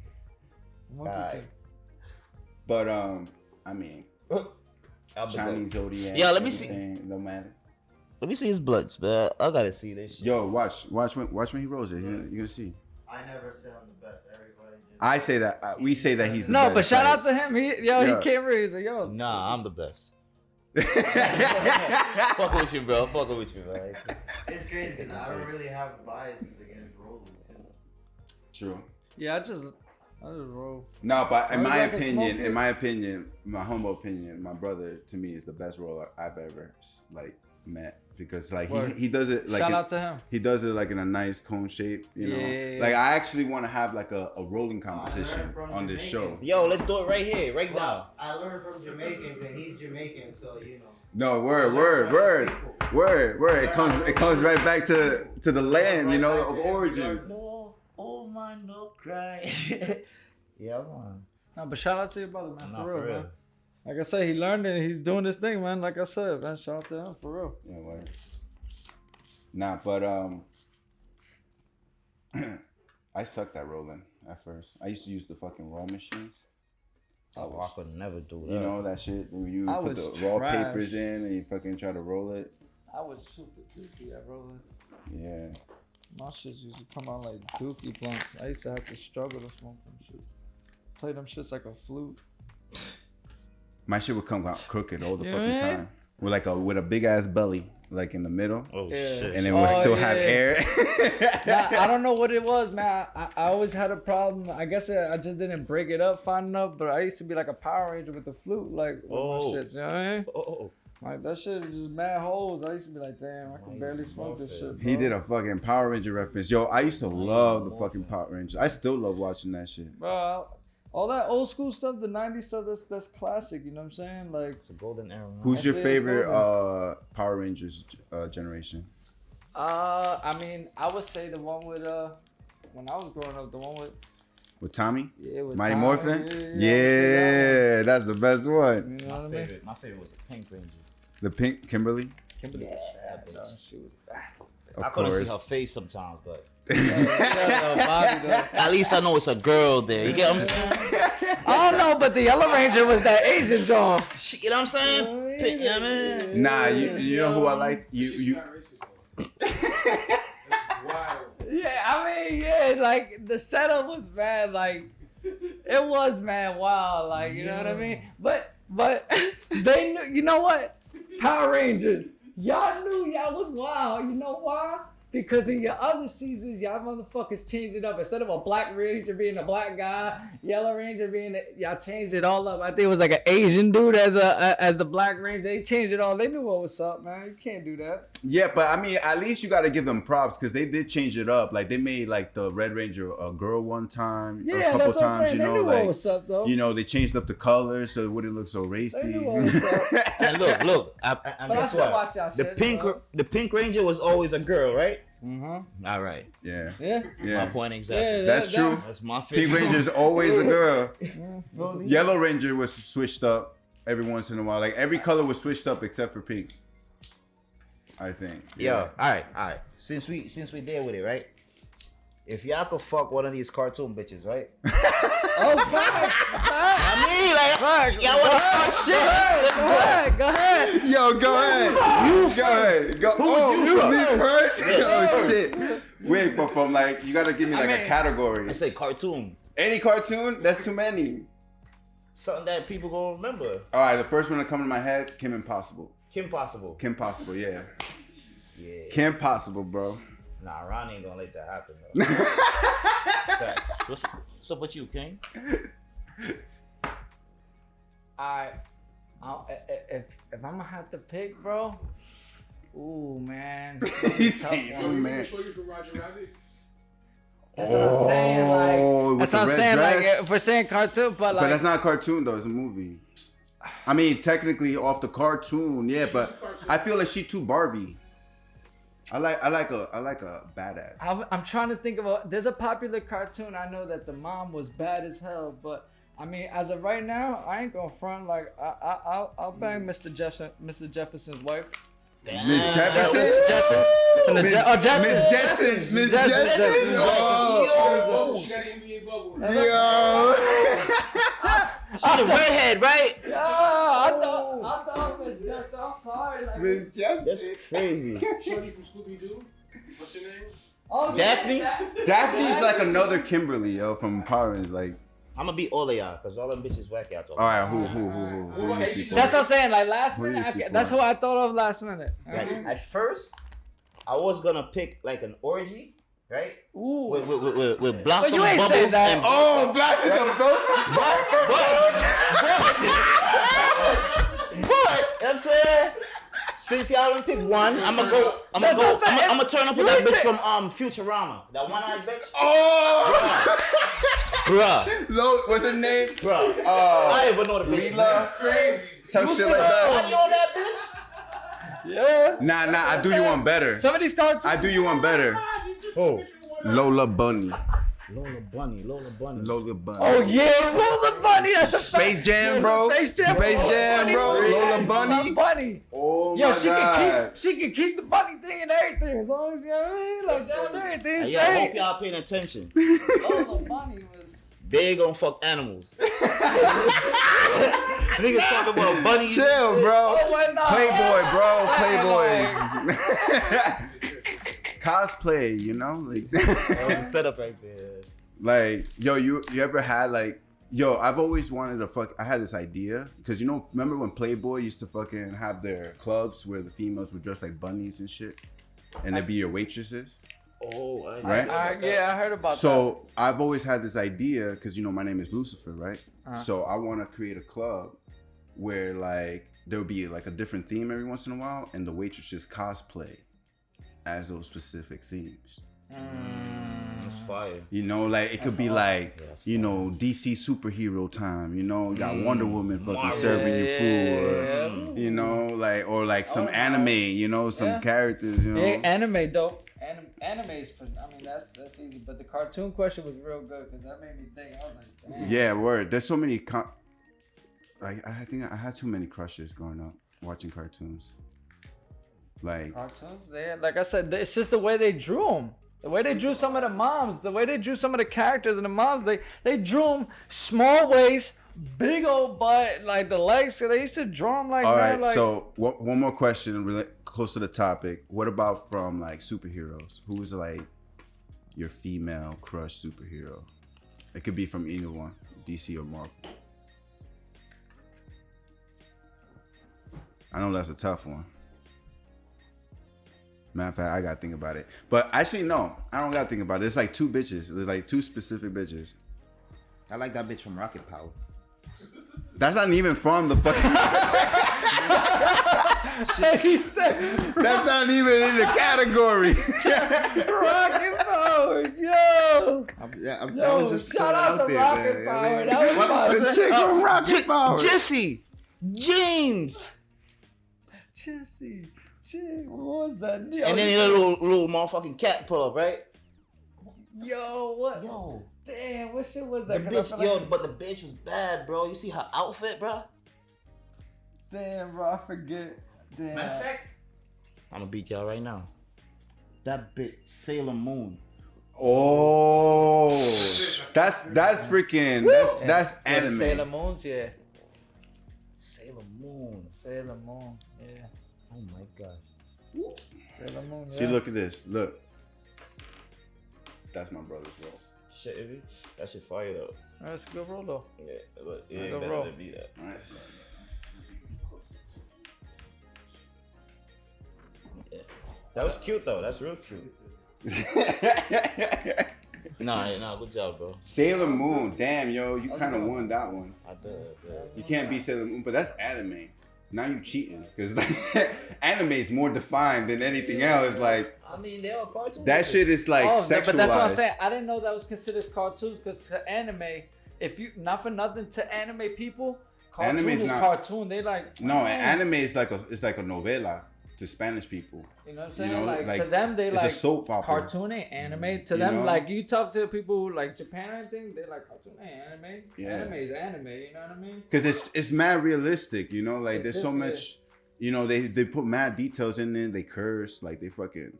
Monkey Alright. kick. But I mean, I'll be Chinese goat. zodiac. Yeah, let me see. everything, no matter. Let me see his bloods, man. I gotta see this shit. Yo, watch when he rolls it. You're gonna see. I never say I'm the best. Everybody just. I say that. We say that he's the No, best. but shout like- out to him. He Yeah. came here. He's like, yo. Nah, I'm the best. Fuck with you, bro. Fuck with you, bro. It's crazy because I don't really have biases against Roland too. True. Yeah, I just roll. No, but in I was my like a opinion, my humble opinion, my brother to me is the best roller I've ever met because Word. he does it Shout out to him. He does it in a nice cone shape, you know. Yeah. I actually want to have a rolling competition from on this show. Jamaicans. Yo, let's do it right here, right now. I learned from Jamaicans and he's Jamaican, so you know. No, word. It comes right back to the land, you know, of origins. No, oh man, no cry. Yeah, man. No, but shout out to your brother, man. Nah, For real, for real. man. Like I said, he learned it and he's doing this thing, man. Like I said, man, shout out to him, for real. Yeah, word. Nah, but I sucked at rolling at first. I used to use the fucking raw machines. Oh, I could never do that. You know that shit when you I put the was raw trash. papers in and you fucking try to roll it. I was super dookie at rolling. Yeah. My shit used to come out like dookie blunts. I used to have to struggle to smoke them shit. Play them shits like a flute. My shit would come out crooked all the Yeah, fucking man. time. With a big ass belly, in the middle. Oh Yeah. shit. And it would still have yeah. air. Nah, I don't know what it was, man. I always had a problem. I guess I just didn't break it up fine enough, but I used to be like a Power Ranger with the flute, with my shits, you know what I mean? Oh. Like, that shit is just mad holes. I used to be like, damn, I can barely smoke this shit, bro. He did a fucking Power Ranger reference. Yo, I used to love the fucking Power Rangers. I still love watching that shit. Bro, all that old school stuff, the '90s stuff. That's classic. You know what I'm saying? Like, It's a golden era. Man. Who's your That's it, favorite golden. Power Rangers generation? I mean, I would say the one with when I was growing up, the one With Tommy? with Mighty Tommy, Morphin? Yeah, That's the best one. you know what I mean? My favorite was the Pink Ranger. The Pink Kimberly? Kimberly was Yeah, bad, though. She was fast. Of I couldn't course. see her face sometimes, but Bobby, though. at least I know it's a girl there. You get what I'm saying? I don't know, but the Yellow Ranger was that Asian John. You know what I'm saying? Pink, you know what I mean? Nah, you know who I like? You Not racist though. That's wild. Yeah, I mean, yeah, like the setup was bad. Like it was mad wild. Like you know what I mean? But they knew. You know what? Power Rangers. Y'all knew y'all was wild. You know why? Because in your other seasons, y'all motherfuckers changed it up. Instead of a black ranger being a black guy, yellow ranger being y'all changed it all up. I think it was like an Asian dude as the black ranger. They changed it all. They knew what was up, man. You can't do that. Yeah, but I mean, at least you got to give them props because they did change it up. Like they made like the Red Ranger a girl one time, Yeah, a couple that's what I'm times. saying. You They know, knew what like was up, though. you know, they changed up the colors so it wouldn't look so They racy. knew what was up. And look. And But I guess still what? watch y'all The shit, bro. the Pink Ranger was always a girl, right? Mm-hmm. All right. yeah, Yeah. yeah. My point exactly. Yeah, That's true. That's my Pink favorite. Ranger's always a girl. Yellow Ranger was switched up every once in a while. Like every color was switched up except for pink. I think. Yo, all right. Since we there with it, right? If y'all could fuck one of these cartoon bitches, right? Oh, fuck. I mean, like, y'all want to fuck shit? Go ahead. Go ahead. Yo, go ahead. Go ahead. Go. you Me first? first? Oh shit. Wait, but from like you gotta give me like a mean- category. I say cartoon. Any cartoon? That's too many. Something that people gonna remember. All right, the first one that come to my head, Kim Impossible. Kim Possible. Kim Possible, yeah. Yeah. Kim Possible, bro. Nah, Ron ain't gonna let that happen though. Facts. What's up with you, King? If I'm gonna have to pick, bro. Ooh, man. He's Tough saying, one. oh You man. show you for Roger Rabbit? That's what I'm saying. Like, with that's the what I'm red saying. Like, dress. if we're saying cartoon, but like, But that's not a cartoon though, it's a movie. I mean, technically off the cartoon, yeah, but I feel like she too Barbie. I like a badass. I'm trying to think of there's a popular cartoon. I know that the mom was bad as hell, but I mean, as of right now, I ain't gonna front. Like, I'll bang Mr. Jefferson's wife. Miss Jefferson? Jetsons. Miss Jetsons. Miss Jetson. Miss Jetson. Jetson. Oh, She got an NBA bubble. yo. She's a redhead, right? Yeah, I thought Miss Jetson. I'm sorry. Like, Miss Jetson. That's crazy. Shorty from Scooby Doo. What's your name? oh, Daphne? Daphne's like another Kimberly, yo, from Power Rangers. Like, I'm gonna beat all of y'all because all them bitches whack out. all right, who you see for? That's what I'm saying. Like last Who do you minute, see that's for? who I thought of last minute. Like, at first, I was gonna pick like an orgy, right? Ooh. With blossom But you ain't bubbles said that. and Oh, Blossom of but, you know what I'm saying? Since y'all don't pick one, I'm gonna That's what I'm saying. I'm gonna turn up with You that ain't bitch say- from Futurama, that one-eyed bitch. Oh! Bruh, Lo, what's her name? bruh. I don't even know the bitch. Leela? Crazy. Some You shit see like the that. funny on that bitch? Yeah. Nah, I do you one better. Some of these cartoons. I do you one better. Oh, Lola Bunny. Lola Bunny. Lola Bunny. Oh yeah, Lola Bunny. That's a Space Jam, yeah, bro. Space Jam, Space Jam, bro. Lola Bunny. Lola Bunny. Oh Yo, my she God. can keep the bunny thing and everything as long as you know what I mean. Like down there, everything's Yeah, I hope straight. y'all paying attention. Lola Bunny was. They gonna fuck animals. Niggas talking about bunnies. Chill, bro. Oh, wait, no. Playboy, bro. Playboy. Cosplay, you know? Like, That was a setup right there. like, yo, you ever had like, yo, I've always wanted to fuck, I had this idea, because you know, remember when Playboy used to fucking have their clubs where the females would dress like bunnies and shit? And they'd be your waitresses? Oh, I Right? Yeah, I heard about that. So I've always had this idea, because you know, my name is Lucifer, right? Uh-huh. So I want to create a club where like, there would be like a different theme every once in a while, and the waitresses cosplay as those specific themes. It's fire. You know, like it could be like, you know, DC superhero time. You know, you got Wonder Woman fucking serving you food, or, you know, like or like some anime. You know, some characters. You know, Yeah, anime though. Anime is for. I mean, that's easy. But the cartoon question was real good because that made me think. I was like, damn. yeah, word. There's so many. Like I think I had too many crushes growing up watching cartoons. Like Cartoons, like I said, it's just the way they drew them. The way they drew some of the moms, the way they drew some of the characters and the moms, they drew them small waist, big old butt, like the legs. So they used to draw them like all that. right, Like, so one more question, close to the topic. What about from like superheroes? Who is like your female crush superhero? It could be from either one, DC or Marvel. I know that's a tough one. Matter of fact, I gotta think about it. But actually, no, I don't gotta think about it. It's like two bitches. There's like two specific bitches. I like that bitch from Rocket Power. That's not even from the fucking. he said, That's not even in the category. Rocket Power, yo. That was just Shout out to Rocket Power. That was The fun. chick from Rocket Power. Jesse, James, Jesse, what was that? Yo, and then the little motherfucking cat pull up, right? Yo, what? Yo, Damn, what shit was the that? 'Cause I bitch, feel yo, like- but the bitch was bad, bro. You see her outfit, bro? Damn, bro, I forget. Damn. Matter of fact, I'm gonna beat y'all right now. That bitch, Sailor Moon. Oh, that's freaking. That's Yeah, the anime. Sailor Moons, yeah. Sailor Moon. Sailor Moon, yeah. Oh my gosh. Sailor Moon, yeah. See, look at this. Look. That's my brother's role. Shit, Ivy. That shit fire though. That's a good roll, though. Yeah, but it Good ain't better roll. than be that. All right. Yeah. That was cute though. That's real cute. Nah, good job, bro. Sailor Moon. Damn, yo, you kind of won that one. I did. You can't be Sailor Moon, but that's anime. Now you cheating because anime is more defined than anything else. Like I mean, they are cartoons. that shit is like sexualized. But that's what I'm saying. I didn't know that was considered cartoons because to anime, if you not for nothing to anime people, cartoon Anime's is not- cartoon. They like No, anime is like a novela to Spanish people. You know what I'm saying? You know, like to them, they it's like a soap opera. cartoon ain't anime. To You them, know? like you talk to people who like Japan or anything, they like cartoon ain't anime. Yeah. Anime is anime. You know what I mean? Because it's mad realistic, you know. Like It's there's so different. much, you know. They put mad details in there. They curse, like they fucking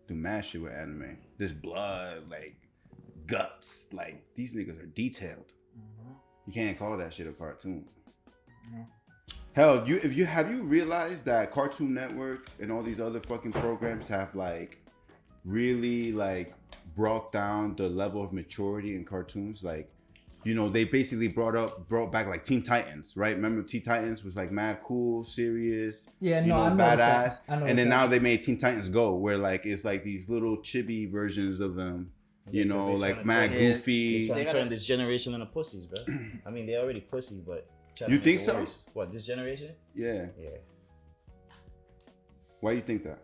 do mad shit with anime. There's blood, like guts. Like these niggas are detailed. You can't call that shit a cartoon. Hell, have you realized that Cartoon Network and all these other fucking programs have like really like brought down the level of maturity in cartoons? Like, you know, they basically brought back like Teen Titans, right? Remember Teen Titans was like mad cool, serious, Yeah, you no, know, I know what badass. you're saying. I know what And then you're now saying. they made Teen Titans Go, where like it's like these little chibi versions of them, you Yeah, 'cause know, they like trying to mad turn- Yeah, goofy. Trying They to gotta- turn this generation into pussies, bro. I mean, they already pussies, but trying You to make think it so? worse. What, this generation? Yeah. Yeah. Why you think that?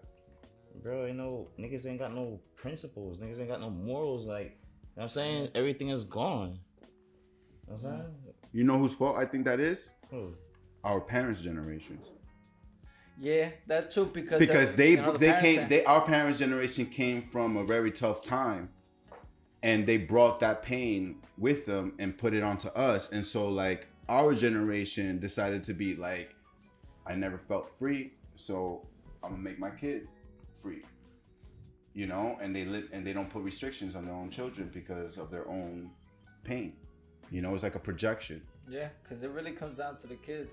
Bro, you know, niggas ain't got no principles. Niggas ain't got no morals. Like, you know what I'm saying? Everything is gone. You know what I'm saying? You know whose fault I think that is? Who? Our parents' generations. Yeah, that too because They you know, the they parents came ain't- our parents' generation came from a very tough time, and they brought that pain with them and put it onto us. And so like our generation decided to be like, I never felt free, so I'm gonna make my kid free. You know, and they live and they don't put restrictions on their own children because of their own pain. You know, it's like a projection. Yeah, because it really comes down to the kids.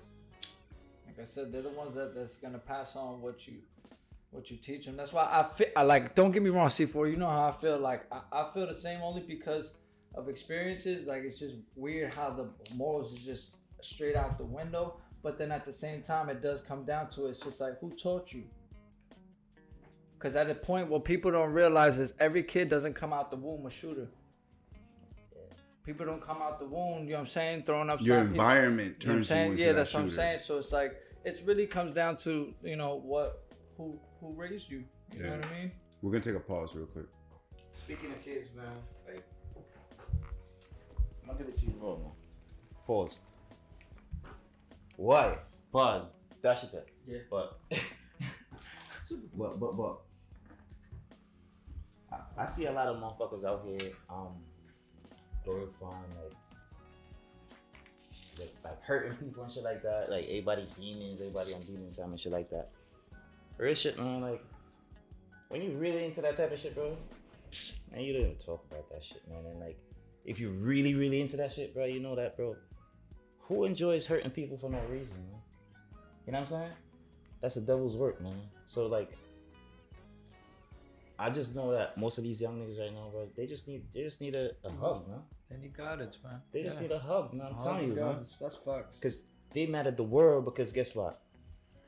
Like I said, they're the ones that's gonna pass on what you teach them. That's why I like. Don't get me wrong, C4. You know how I feel. Like I feel the same only because of experiences. Like it's just weird how the morals is just straight out the window. But then at the same time, it does come down to it's just like who taught you. Because at a point, what people don't realize is every kid doesn't come out the womb a shooter. People don't come out the womb, you know what I'm saying, throwing up Your something. environment You know what I'm turns you saying? into Yeah, that that's what I'm shooter. saying. So it's like it really comes down to, you know, who raised you. You know Yeah. what I mean? We're gonna take a pause real quick. speaking of kids, man, like, I'm gonna give it to you raw, man. Pause. Why? Pause. Dash it. Yeah. But, but. I see a lot of motherfuckers out here, glorifying like hurting people and shit like that. Like everybody demons, everybody on demon time and shit like that. Real shit, man. Like when you really into that type of shit, bro, man, you don't even talk about that shit, man. And like, if you really, really into that shit, bro, you know that, bro. Who enjoys hurting people for no reason, man? You know what I'm saying? That's the devil's work, man. So like, I just know that most of these young niggas right now, bro, they just need a hug, man. Then you got it, man. They just need a hug, man. I'm telling you, man. That's facts. Because they mad at the world because guess what?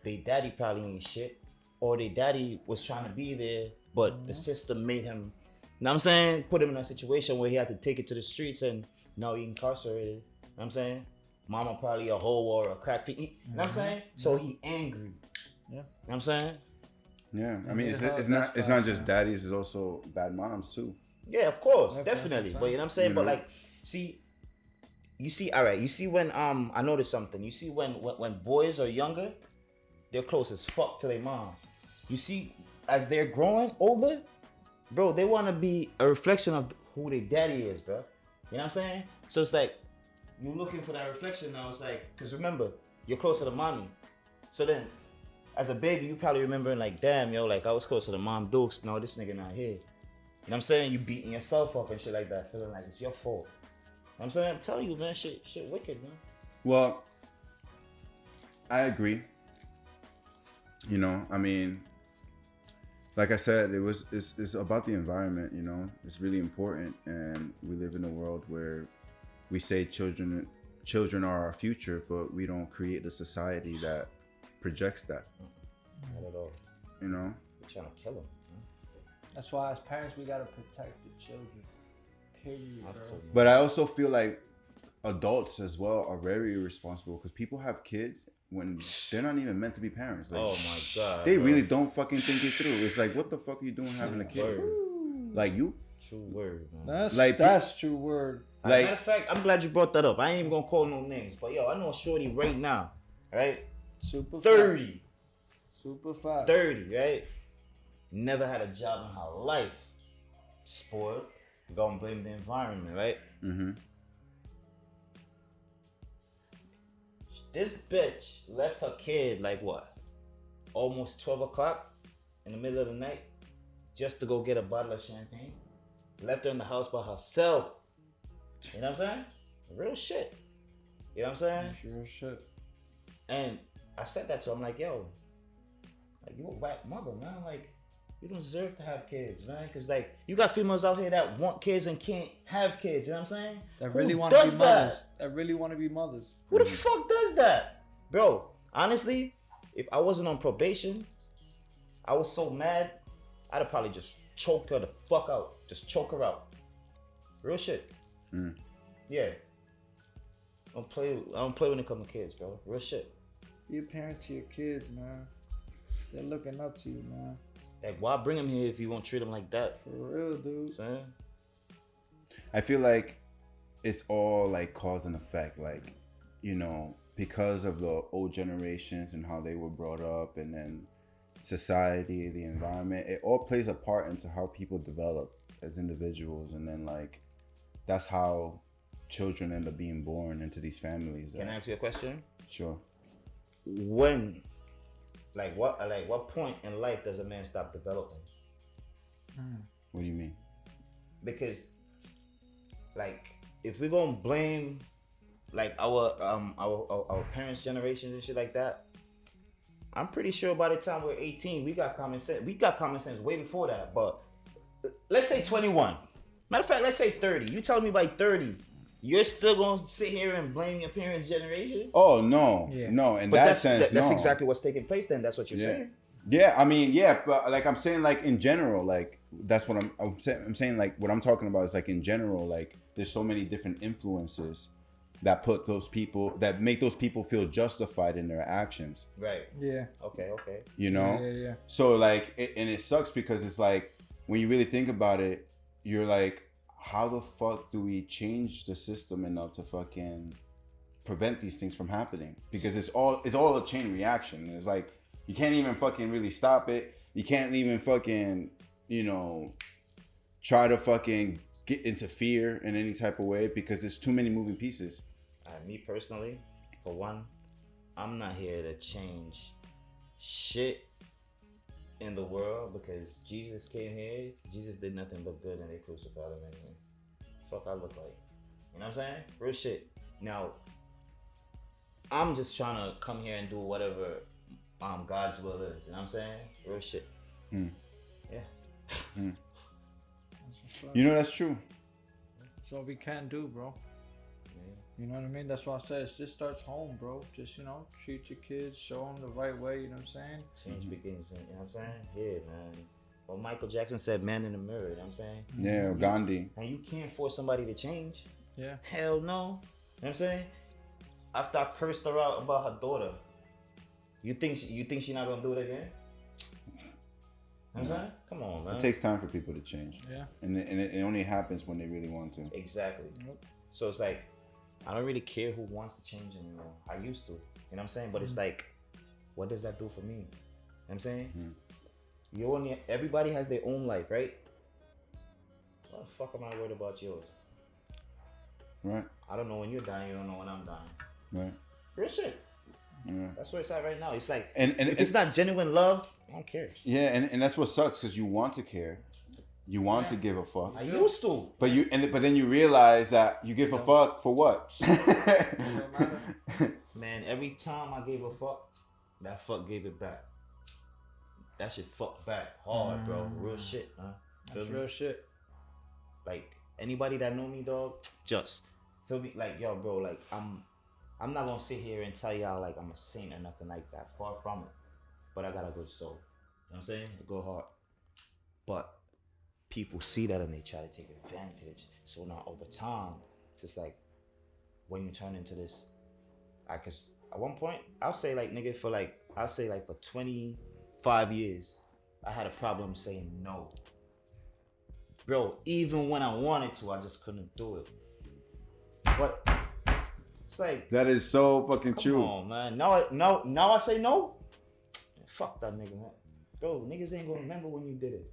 They daddy probably ain't shit. Or they daddy was trying to be there, but the system made him, you know what I'm saying? Put him in a situation where he had to take it to the streets and now he incarcerated. You know what I'm saying? Mama probably a hoe or a crack feet. You know what I'm saying? So he angry. Yeah. You know what I'm saying? Yeah, I mean, it's not just daddies, it's also bad moms too. Yeah, of course, definitely. But you know what I'm saying? You But know? like, see, you see, all right, you see when I noticed something. You see when boys are younger, they're close as fuck to their mom. You see, as they're growing older, bro, they want to be a reflection of who their daddy is, bro. You know what I'm saying? So it's like you're looking for that reflection now. It's like, because remember, you're closer to mommy. So then, as a baby, you probably remembering like, damn, yo, like I was closer to mom Dukes. No, this nigga not here. You know what I'm saying? You beating yourself up and shit like that, feeling like it's your fault. You know what I'm saying? I'm telling you, man, shit wicked, man. Well, I agree. You know, I mean, like I said, it's about the environment, you know. It's really important, and we live in a world where we say children are our future, but we don't create a society that projects that. Not at all. You know? We're trying to kill them. That's why as parents we gotta protect the children. Period, bro. But I also feel like adults as well are very irresponsible because people have kids when they're not even meant to be parents. Like, Oh my god. they bro. really don't fucking think it through. It's like, what the fuck are you doing having a kid? Word. Like you? True word, man. That's true word. Like, Matter of fact, I'm glad you brought that up. I ain't even gonna call no names, but yo, I know a shorty right now, right? Super 30. Fast. Super fast. 30, right? Never had a job in her life. Spoiled. You gonna blame the environment, right? mm-hmm. This bitch left her kid like what? Almost 12 o'clock in the middle of the night just to go get a bottle of champagne. Left her in the house by herself. You know what I'm saying? Real shit. You know what I'm saying? Sure shit. And I said that to her. I'm like, yo, like you a whack mother, man. Like, you don't deserve to have kids, man. Cause like you got females out here that want kids and can't have kids. You know what I'm saying? That really Who want to does be that? mothers. That really want to be mothers. Who the fuck does that? Bro, honestly, if I wasn't on probation, I was so mad, I'd have probably just choked her the fuck out. Just choke her out. Real shit. Mm. Yeah. I don't play when it comes to kids, bro. Real shit. Be a parent to your kids, man. They're looking up to you, man. Like, why bring them here if you won't treat them like that? For real, dude. Saying? I feel like it's all like cause and effect. Like, you know, because of the old generations and how they were brought up, and then society, the environment, it all plays a part into how people develop as individuals. And then like, that's how children end up being born into these families. Can I ask you a question? Sure. When, what point in life does a man stop developing? What do you mean? Because, like, if we're gonna blame, like, our parents' generations and shit like that, I'm pretty sure by the time we're 18, we got common sense. We got common sense way before that. But let's say 21. Matter of fact, let's say 30. You telling me by 30, you're still gonna sit here and blame your parents' generation? Oh no, Yeah. no. In But that that's sense, that's no. exactly what's taking place. Then that's what you're Yeah. saying. Yeah, I mean, yeah, but like I'm saying, like in general, like that's what I'm saying. I'm saying like what I'm talking about is like in general, like there's so many different influences that put those people, that make those people feel justified in their actions. Right. Yeah. Okay. You know. Yeah. So like, and it sucks because it's like when you really think about it, you're like, how the fuck do we change the system enough to fucking prevent these things from happening? Because it's all a chain reaction. It's like you can't even fucking really stop it. You can't even fucking, try to fucking get into fear in any type of way because there's too many moving pieces. Me personally, for one, I'm not here to change shit in the world because Jesus came here. Jesus did nothing but good and they crucified him anyway. Fuck I look like. You know what I'm saying? Real shit. Now, I'm just trying to come here and do whatever God's will is. You know what I'm saying? Real shit. Yeah. That's true. That's all we can do, bro. You know what I mean? That's why I said it just starts home, bro. Just, treat your kids, show them the right way, you know what I'm saying? Change begins, you know what I'm saying? Yeah, man. Well, Michael Jackson said, man in the mirror, you know what I'm saying? Yeah, Gandhi. And you can't force somebody to change. Yeah. Hell no. You know what I'm saying? After I cursed her out about her daughter, you think she not gonna do it again? You know what I'm saying? Come on, man. It takes time for people to change. Yeah. And it only happens when they really want to. Exactly. Yep. So it's like, I don't really care who wants to change anymore. I used to. You know what I'm saying? But it's like, what does that do for me? You know what I'm saying? Everybody has their own life, right? What the fuck am I worried about yours? Right. I don't know when you're dying, you don't know when I'm dying. Right. Real shit. Yeah. That's where it's at right now. It's like, and if it's not genuine love, I don't care. Yeah, and that's what sucks because you want to care. You want to give a fuck. I used to. But then you realize that you give a fuck for what? Man, every time I gave a fuck, that fuck gave it back. That shit fucked back hard, bro. Real shit, huh? That's real shit. Like, anybody that know me, dog, just feel me. Like, yo, bro, like, I'm not gonna sit here and tell y'all like I'm a saint or nothing like that. Far from it. But I got a good soul. You know what I'm saying? A good heart. But people see that and they try to take advantage. So now over time, it's just like when you turn into this, cause at one point, I'll say for 25 years, I had a problem saying no. Bro, even when I wanted to, I just couldn't do it. But it's like, that is so fucking come true. on, man. Now I say no. Fuck that nigga, man. Bro, niggas ain't gonna remember when you did it.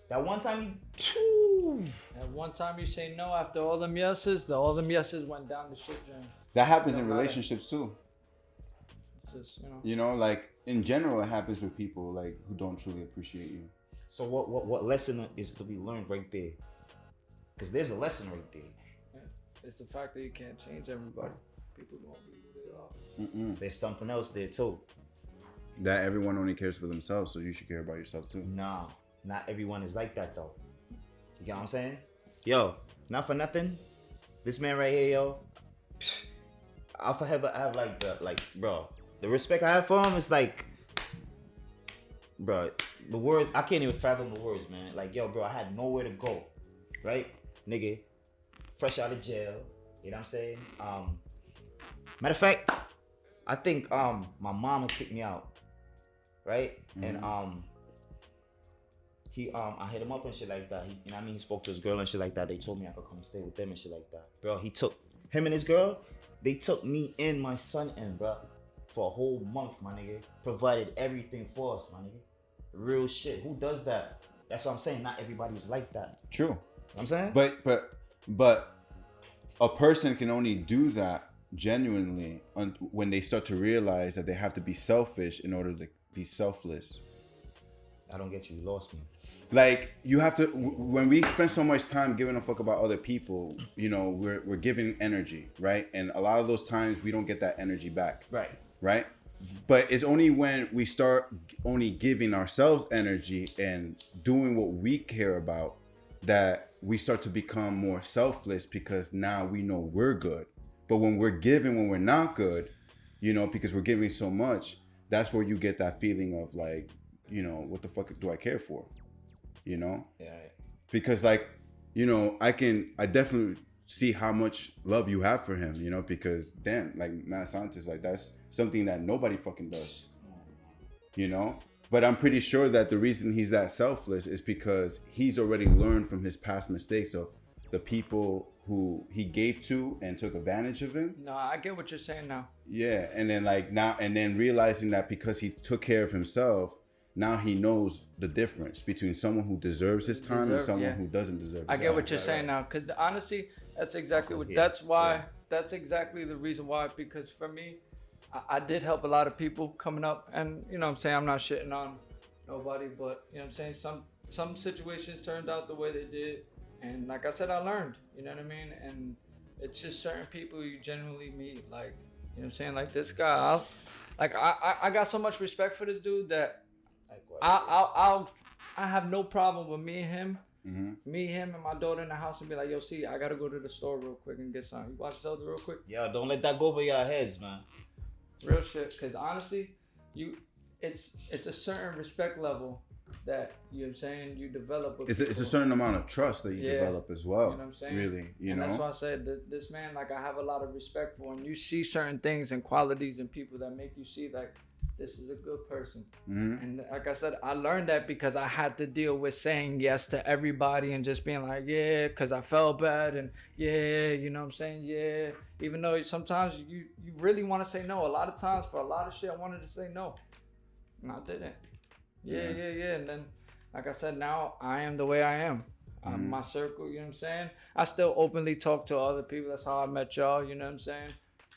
That one time That one time you say no after all them yeses went down the shit drain. That happens in relationships too. Just, Like in general, it happens with people like who don't truly appreciate you. So what lesson is to be learned right there? Because there's a lesson right there. Yeah. It's the fact that you can't change everybody. People won't be who they are. There's something else there too. That everyone only cares for themselves, so you should care about yourself too. Nah, not everyone is like that though. You get what I'm saying? Yo, not for nothing. This man right here, yo. I'll forever have bro. The respect I have for him is like, bro. The words I can't even fathom the words, man. Like, yo, bro, I had nowhere to go, right, nigga? Fresh out of jail. You know what I'm saying? Matter of fact, I think my mama kicked me out, right? And I hit him up and shit like that. He spoke to his girl and shit like that. They told me I could come stay with them and shit like that. Bro, he took him and his girl. They took me and my son in, bro, for a whole month, my nigga. Provided everything for us, my nigga. Real shit. Who does that? That's what I'm saying. Not everybody's like that. True. You know what I'm saying? But a person can only do that genuinely when they start to realize that they have to be selfish in order to be selfless. I don't get you. You lost me. Like, you have to, when we spend so much time giving a fuck about other people, we're giving energy, right? And a lot of those times we don't get that energy back. Right? But it's only when we start only giving ourselves energy and doing what we care about that we start to become more selfless, because now we know we're good. But when we're giving, when we're not good, because we're giving so much, that's where you get that feeling of like, what the fuck do I care for? Yeah. Because I definitely see how much love you have for him, because damn, like Matt Santos, like that's something that nobody fucking does, but But I'm pretty sure that the reason he's that selfless is because he's already learned from his past mistakes of the people who he gave to and took advantage of him. No, I get what you're saying now. Yeah, and then like now, and then realizing that because he took care of himself, now he knows the difference between someone who deserves his time and someone who doesn't deserve his time. I get what you're saying now, because honestly, that's exactly what. That's why. That's exactly the reason why. Because for me, I did help a lot of people coming up, and you know what I'm saying, I'm not shitting on nobody, but you know what I'm saying, some situations turned out the way they did, and like I said, I learned. You know what I mean? And it's just certain people you genuinely meet, like you know what I'm saying, like this guy. I got so much respect for this dude that. I have no problem with me and him. Me, him, and my daughter in the house and be like, yo, see, I gotta go to the store real quick and get something. You watch Zelda real quick? Yeah, don't let that go over your heads, man. Real shit, cause honestly, it's a certain respect level that you know what I'm saying you develop with it's a certain amount of trust that you develop as well. You know what I'm saying? Really, you and know. That's why I said that this man, like I have a lot of respect for, and you see certain things and qualities in people that make you see like this is a good person. And like I said, I learned that because I had to deal with saying yes to everybody and just being like, yeah, because I felt bad and yeah, you know what I'm saying? Yeah. Even though sometimes you really want to say no. A lot of times for a lot of shit, I wanted to say no. And I didn't. Yeah. And then, like I said, now I am the way I am. My circle, you know what I'm saying? I still openly talk to other people. That's how I met y'all, you know what I'm saying?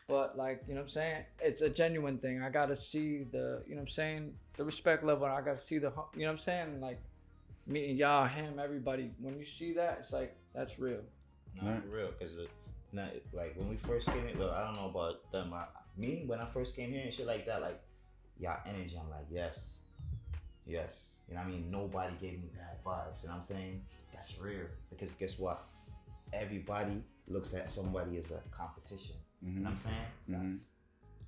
But like, you know what I'm saying? It's a genuine thing. I gotta see the, you know what I'm saying? The respect level. I gotta see the, you know what I'm saying? Like meeting y'all, him, everybody. When you see that, it's like, that's real. No, for real. Cause like when we first came in, well, I don't know about them. Me, when I first came here and shit like that, like y'all energy, I'm like, yes. You know what I mean? Nobody gave me bad vibes. You know what I'm saying? That's rare. Because guess what? Everybody looks at somebody as a competition. You know what I'm saying?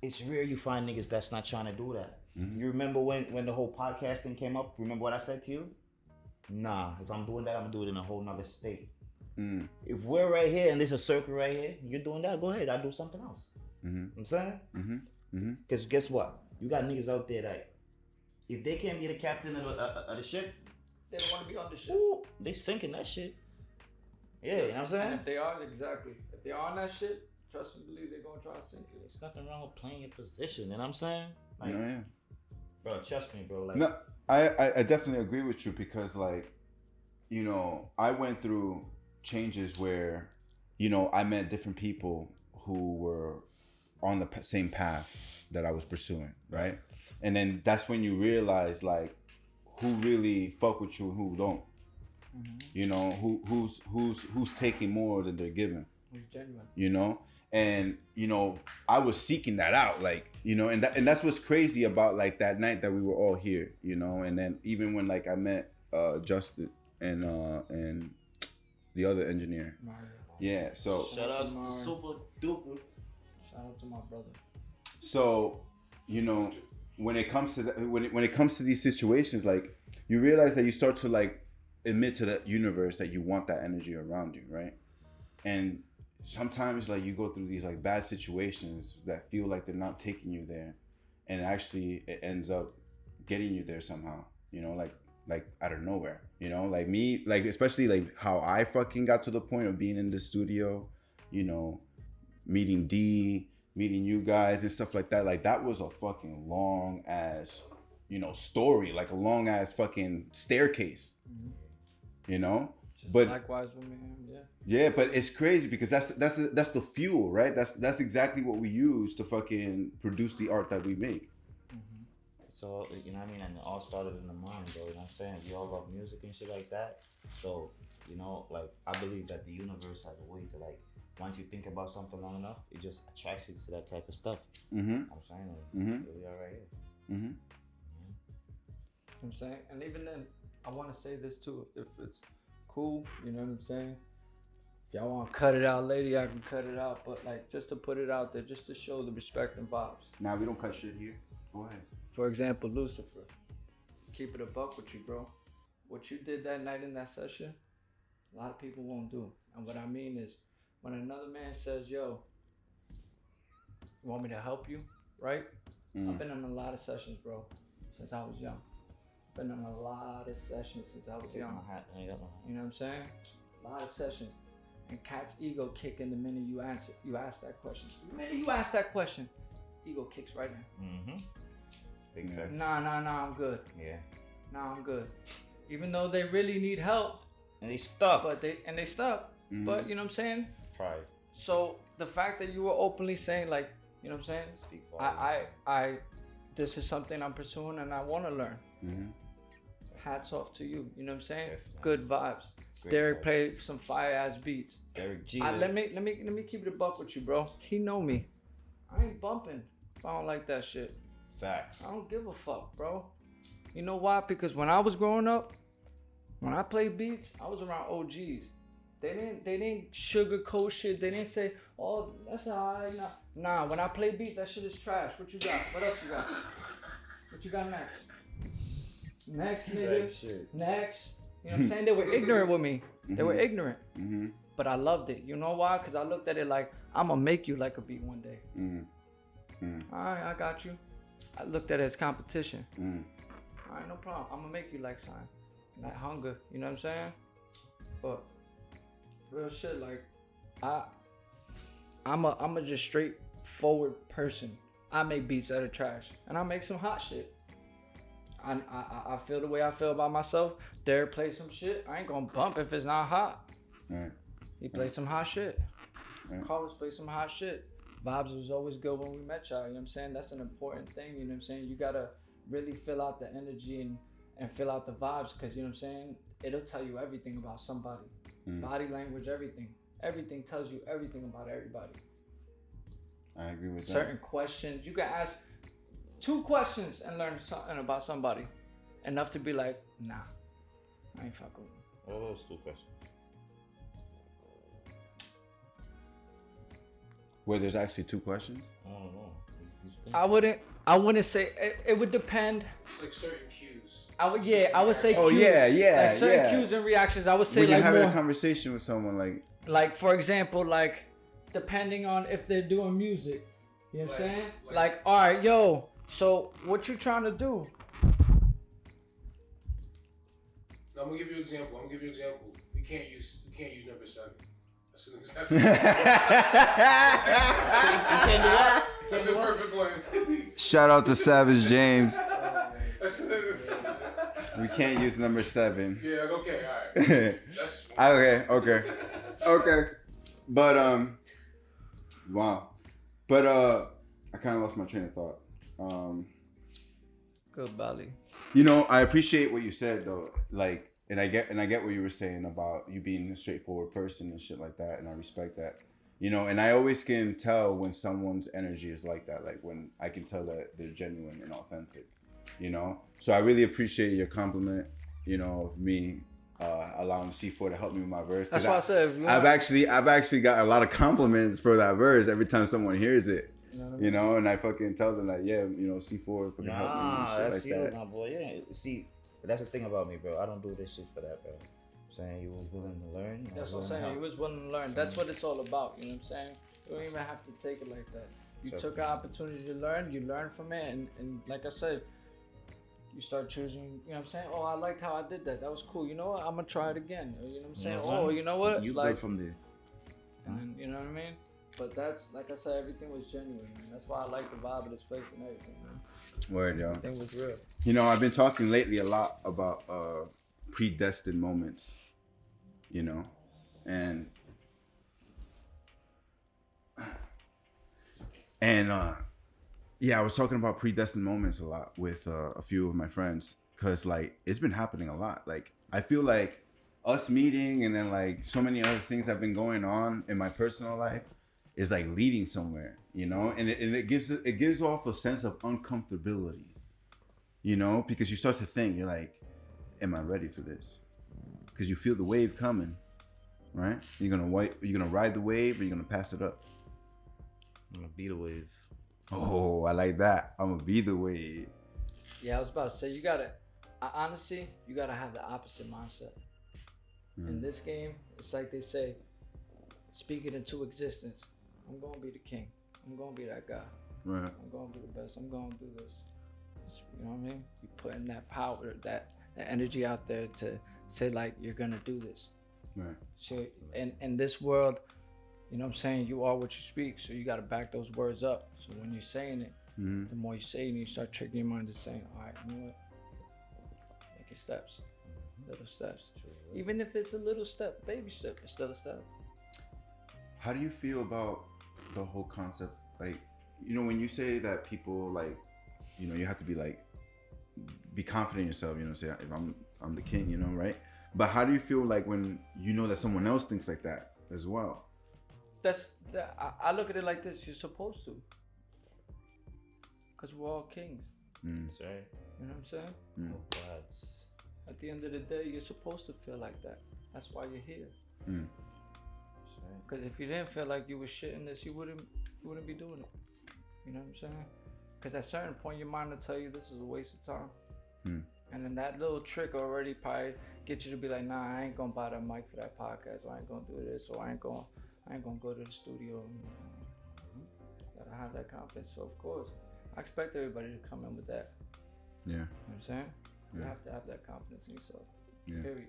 It's rare you find niggas that's not trying to do that. You remember when the whole podcasting came up? Remember what I said to you? Nah, if I'm doing that, I'm gonna do it in a whole nother state. If we're right here and there's a circle right here, you're doing that, go ahead, I'll do something else. You know what I'm saying? Because guess what? You got niggas out there that if they can't be the captain of the ship, They don't want to be on the ship. ooh, they sinking that shit. Yeah, you know what I'm saying? And if they are, exactly. If they are on that shit, trust and believe they're gonna try to sink it. There's nothing wrong with playing your position, you know what I'm saying? Like, Yeah. bro, trust me, bro. Like, No, I definitely agree with you because like, you know, I went through changes where, you know, I met different people who were on the same path that I was pursuing, right? And then that's when you realize like who really fuck with you and who don't. You know, who's taking more than they're giving. Who's genuine. You know? And you know, I was seeking that out, like, you know, and that's what's crazy about like that night that we were all here, you know, and then even when like I met Justin and the other engineer. Mario. Yeah, so shout out to Super Duper. Shout out to my brother. So, you know, when it comes to when it comes to these situations, like you realize that you start to like admit to the universe that you want that energy around you, right? And sometimes like you go through these like bad situations that feel like they're not taking you there, and actually it ends up getting you there somehow, you know, like out of nowhere, you know, like me, like especially like how I fucking got to the point of being in the studio, you know, meeting D, meeting you guys and stuff like that. Like that was a fucking long ass, you know, story, like a long ass fucking staircase, you know. But likewise with me, yeah. Yeah, but it's crazy because that's the fuel, right? That's exactly what we use to fucking produce the art that we make. So, you know what I mean? And it all started in the mind, bro. You know what I'm saying? We all love music and shit like that. So, you know, like, I believe that the universe has a way to, like, once you think about something long enough, it just attracts you to that type of stuff. You know what I'm saying? Like, here we are right here. You know what I'm saying? And even then, I want to say this too. If it's cool, you know what I'm saying? If y'all want to cut it out later, I can cut it out. But, like, just to put it out there, just to show the respect and vibes. Nah, we don't cut shit here. Go ahead. For example, Lucifer. Keep it a buck with you, bro. What you did that night in that session, a lot of people won't do. And what I mean is, when another man says, yo, you want me to help you, right? I've been in a lot of sessions, bro, since I was young. Been in a lot of sessions since I was Take young. my hat. I ain't got my hat. You know what I'm saying? A lot of sessions. And cat's ego kick in the minute you ask that question. The minute you ask that question, ego kicks right in. Mm-hmm. Big facts. Nah, I'm good. Yeah. Nah, I'm good. Even though they really need help, And they stuck. but they stuck. Mhm. But you know what I'm saying? Pride. So the fact that you were openly saying, like, you know what I'm saying? Speak for I this is something I'm pursuing and I want to learn. Mhm. Hats off to you. You know what I'm saying? Definitely. Good vibes. Great Derek vibes. played some fire ass beats. Derek G. Let me keep it a buck with you, bro. He know me. I ain't bumping if I don't like that shit. Facts. I don't give a fuck, bro. You know why? Because when I was growing up, when I played beats, I was around OGs. They didn't sugarcoat shit. They didn't say, oh, that's alright. Nah, when I play beats, that shit is trash. What you got? What else you got? What you got next? Next, nigga. Like shit. Next. You know what I'm saying? They were ignorant with me. They were ignorant. Mm-hmm. But I loved it. You know why? Because I looked at it like, I'm going to make you like a beat one day. Mm-hmm. All right, I got you. I looked at it as competition. Mm-hmm. All right, no problem. I'm going to make you like sign. Like hunger. You know what I'm saying? But real shit, like, I'm a just straightforward person. I make beats that are trash. And I make some hot shit. I feel the way I feel about myself. Derek plays some shit. I ain't gonna bump if it's not hot. Right. He played some hot shit. Right. Carlos played some hot shit. Vibes was always good when we met y'all. You know what I'm saying? That's an important thing. You know what I'm saying? You gotta really fill out the energy and fill out the vibes, because you know what I'm saying? It'll tell you everything about somebody. Body language, everything. Everything tells you everything about everybody. I agree with that. Certain questions. You can ask 2 questions and learn something about somebody. Enough to be like, nah, I ain't fucking with him. What are those 2 questions? Where there's actually 2 questions? I don't know. I wouldn't say it would depend. It's like certain cues. I would say Oh, cues. yeah, Like certain yeah. cues and reactions. I would say When you're like having more a conversation with someone, like for example, like depending on if they're doing music. You know what I'm saying? Like, all right, yo, so what you trying to do? No, I'm gonna give you an example. We can't use number 7. That's that's a perfect one. shout out to Savage James. That's it. We can't use number 7. Yeah. Okay. All right. That's Okay. But wow. But I kind of lost my train of thought. Good belly. You know, I appreciate what you said though. Like, and I get what you were saying about you being a straightforward person and shit like that, and I respect that. You know, and I always can tell when someone's energy is like that. Like when I can tell that they're genuine and authentic. You know, so I really appreciate your compliment. You know, of me allowing C-4 to help me with my verse. That's why I said. I've actually got a lot of compliments for that verse every time someone hears it. You know, and I fucking tell them like, yeah, you know, C4 fucking help me and shit that's like you, that. my boy. Yeah, see, that's the thing about me, bro. I don't do this shit for that, bro. I'm saying you was willing to learn. That's what I'm saying. You was willing to learn. That's what it's all about. You know what I'm saying? You don't even have to take it like that. You took an opportunity to learn. You learned from it, and like I said, you start choosing. You know what I'm saying? Oh, I liked how I did that. That was cool. You know what? I'm gonna try it again. You know what I'm saying? Oh, you know what? You like, good from there. and then, you know what I mean? But that's, like I said, everything was genuine. Man. That's why I like the vibe of this place and everything, man. Word, yo. Everything was real. You know, I've been talking lately a lot about predestined moments. You know, and yeah, I was talking about predestined moments a lot with a few of my friends, because like it's been happening a lot. Like I feel like us meeting and then like so many other things have been going on in my personal life is like leading somewhere, you know, and it gives off a sense of uncomfortability, you know, because you start to think, you're like, am I ready for this? Because you feel the wave coming, right? You're gonna ride the wave, or you're gonna pass it up. I'm gonna be the wave. Oh, I like that. I'm gonna be the wave. Yeah, I was about to say, you gotta have the opposite mindset. In this game, it's like they say, speak it into existence. I'm gonna be the king. I'm gonna be that guy. Right. I'm gonna be the best. I'm gonna do this. You know what I mean? You putting that power, that energy out there to say like you're gonna do this. Right. So in this world, you know what I'm saying, you are what you speak. So you gotta back those words up. So when you're saying it, the more you say it, you start tricking your mind to saying, all right, you know what? Make it steps, little steps. Even if it's a little step, baby step, it's still a step. How do you feel about the whole concept? Like, you know, when you say that people like, you know, you have to be like, be confident in yourself, you know, say if I'm the king, you know, right? But how do you feel like when you know that someone else thinks like that as well? I look at it like this. You're supposed to, cause we're all kings. That's right. You know what I'm saying? Oh God. At the end of the day, you're supposed to feel like that. That's why you're here. That's right. Cause if you didn't feel like you was shit in this, you wouldn't be doing it. You know what I'm saying? Cause at a certain point, your mind will tell you this is a waste of time. And then that little trick already probably get you to be like, nah, I ain't gonna buy that mic for that podcast, or I ain't gonna do this, or I ain't gonna go to the studio. Gotta have that confidence. So of course, I expect everybody to come in with that. Yeah. You know what I'm saying? You Yeah. have to have that confidence in yourself. Yeah. Period.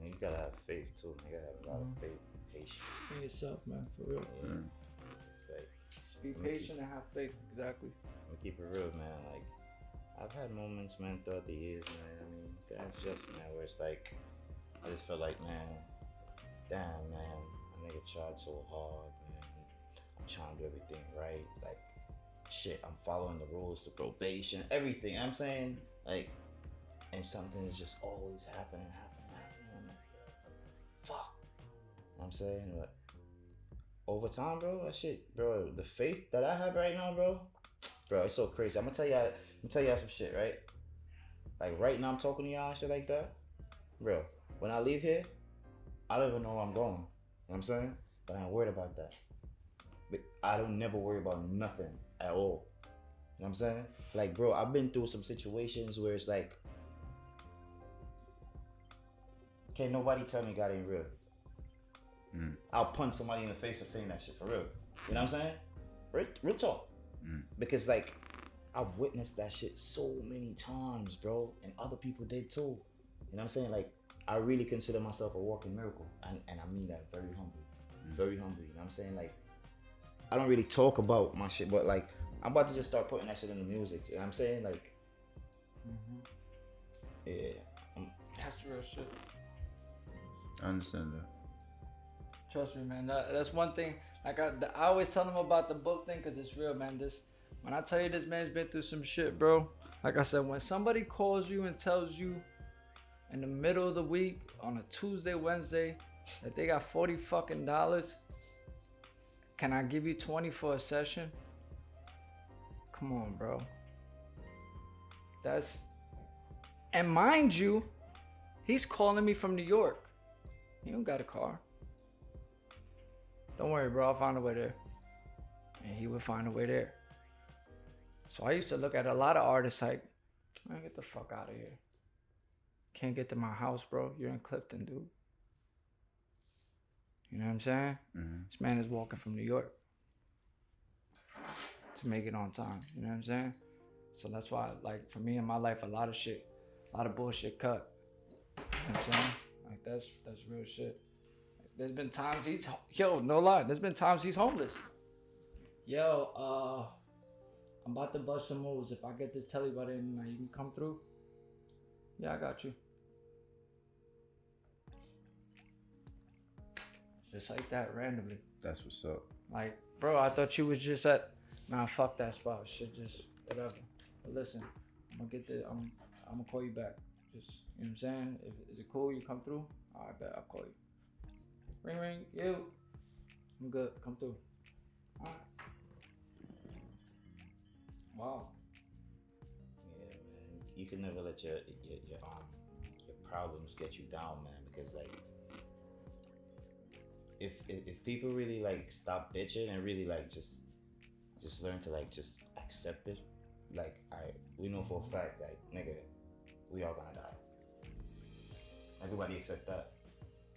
And you gotta have faith too. You gotta have a lot of faith, patience. In yourself, man, for real. Yeah. It's like, Just be patient and have faith. Exactly. we keep it real, man. Like, I've had moments, man, throughout the years, man. I mean, that's just, man, where it's like, I just felt like, man, damn, man, a nigga tried so hard, man. I'm trying to do everything right. Like, shit, I'm following the rules, the probation, everything. You know what I'm saying? Like, and something is just always happening. I'm like, fuck. You know what I'm saying? But over time, bro, that shit, bro, the faith that I have right now, bro, it's so crazy. I'm gonna tell y'all some shit, right? Like right now I'm talking to y'all and shit like that. Bro, when I leave here, I don't even know where I'm going. You know what I'm saying? But I ain't worried about that. But I don't never worry about nothing at all. You know what I'm saying? Like, bro, I've been through some situations where it's like, can't nobody tell me God ain't real. I'll punch somebody in the face for saying that shit, for real. You know what I'm saying? Real talk. Because like, I've witnessed that shit so many times, bro, and other people did too. You know what I'm saying? Like, I really consider myself a walking miracle, and I mean that very humbly. Very humbly, you know what I'm saying? Like, I don't really talk about my shit, but like, I'm about to just start putting that shit in the music, you know what I'm saying? Like, yeah. That's real shit. I understand that. Trust me, man. That's one thing. Like I always tell them about the book thing, cause it's real, man. When I tell you this man's been through some shit, bro. Like I said, when somebody calls you and tells you in the middle of the week on a Tuesday, Wednesday that they got $40 fucking, can I give you 20 for a session? Come on, bro. And mind you, he's calling me from New York. He don't got a car. Don't worry, bro. I'll find a way there. And he would find a way there. So I used to look at a lot of artists like, man, get the fuck out of here. Can't get to my house, bro. You're in Clifton, dude. You know what I'm saying? This man is walking from New York to make it on time. You know what I'm saying? So that's why, like, for me in my life, a lot of bullshit cut. You know what I'm saying? Like, that's real shit. There's been times no lie, there's been times he's homeless. Yo, I'm about to bust some moves. If I get this telly by the end of the night, you can come through? Yeah, I got you. Just like that, randomly. That's what's up. Like, bro, I thought you was just at, nah, fuck that spot. Shit, just whatever. But listen, I'm gonna call you back. Just, you know what I'm saying? Is it cool? You come through? All right, bet, I'll call you. Ring, ring, you. I'm good. Come through. All right. Wow. Yeah, man. You can never let your problems get you down, man. Because like, if people really like stop bitching and really like just learn to like just accept it, like we know for a fact that nigga, we all gonna die. Everybody accept that.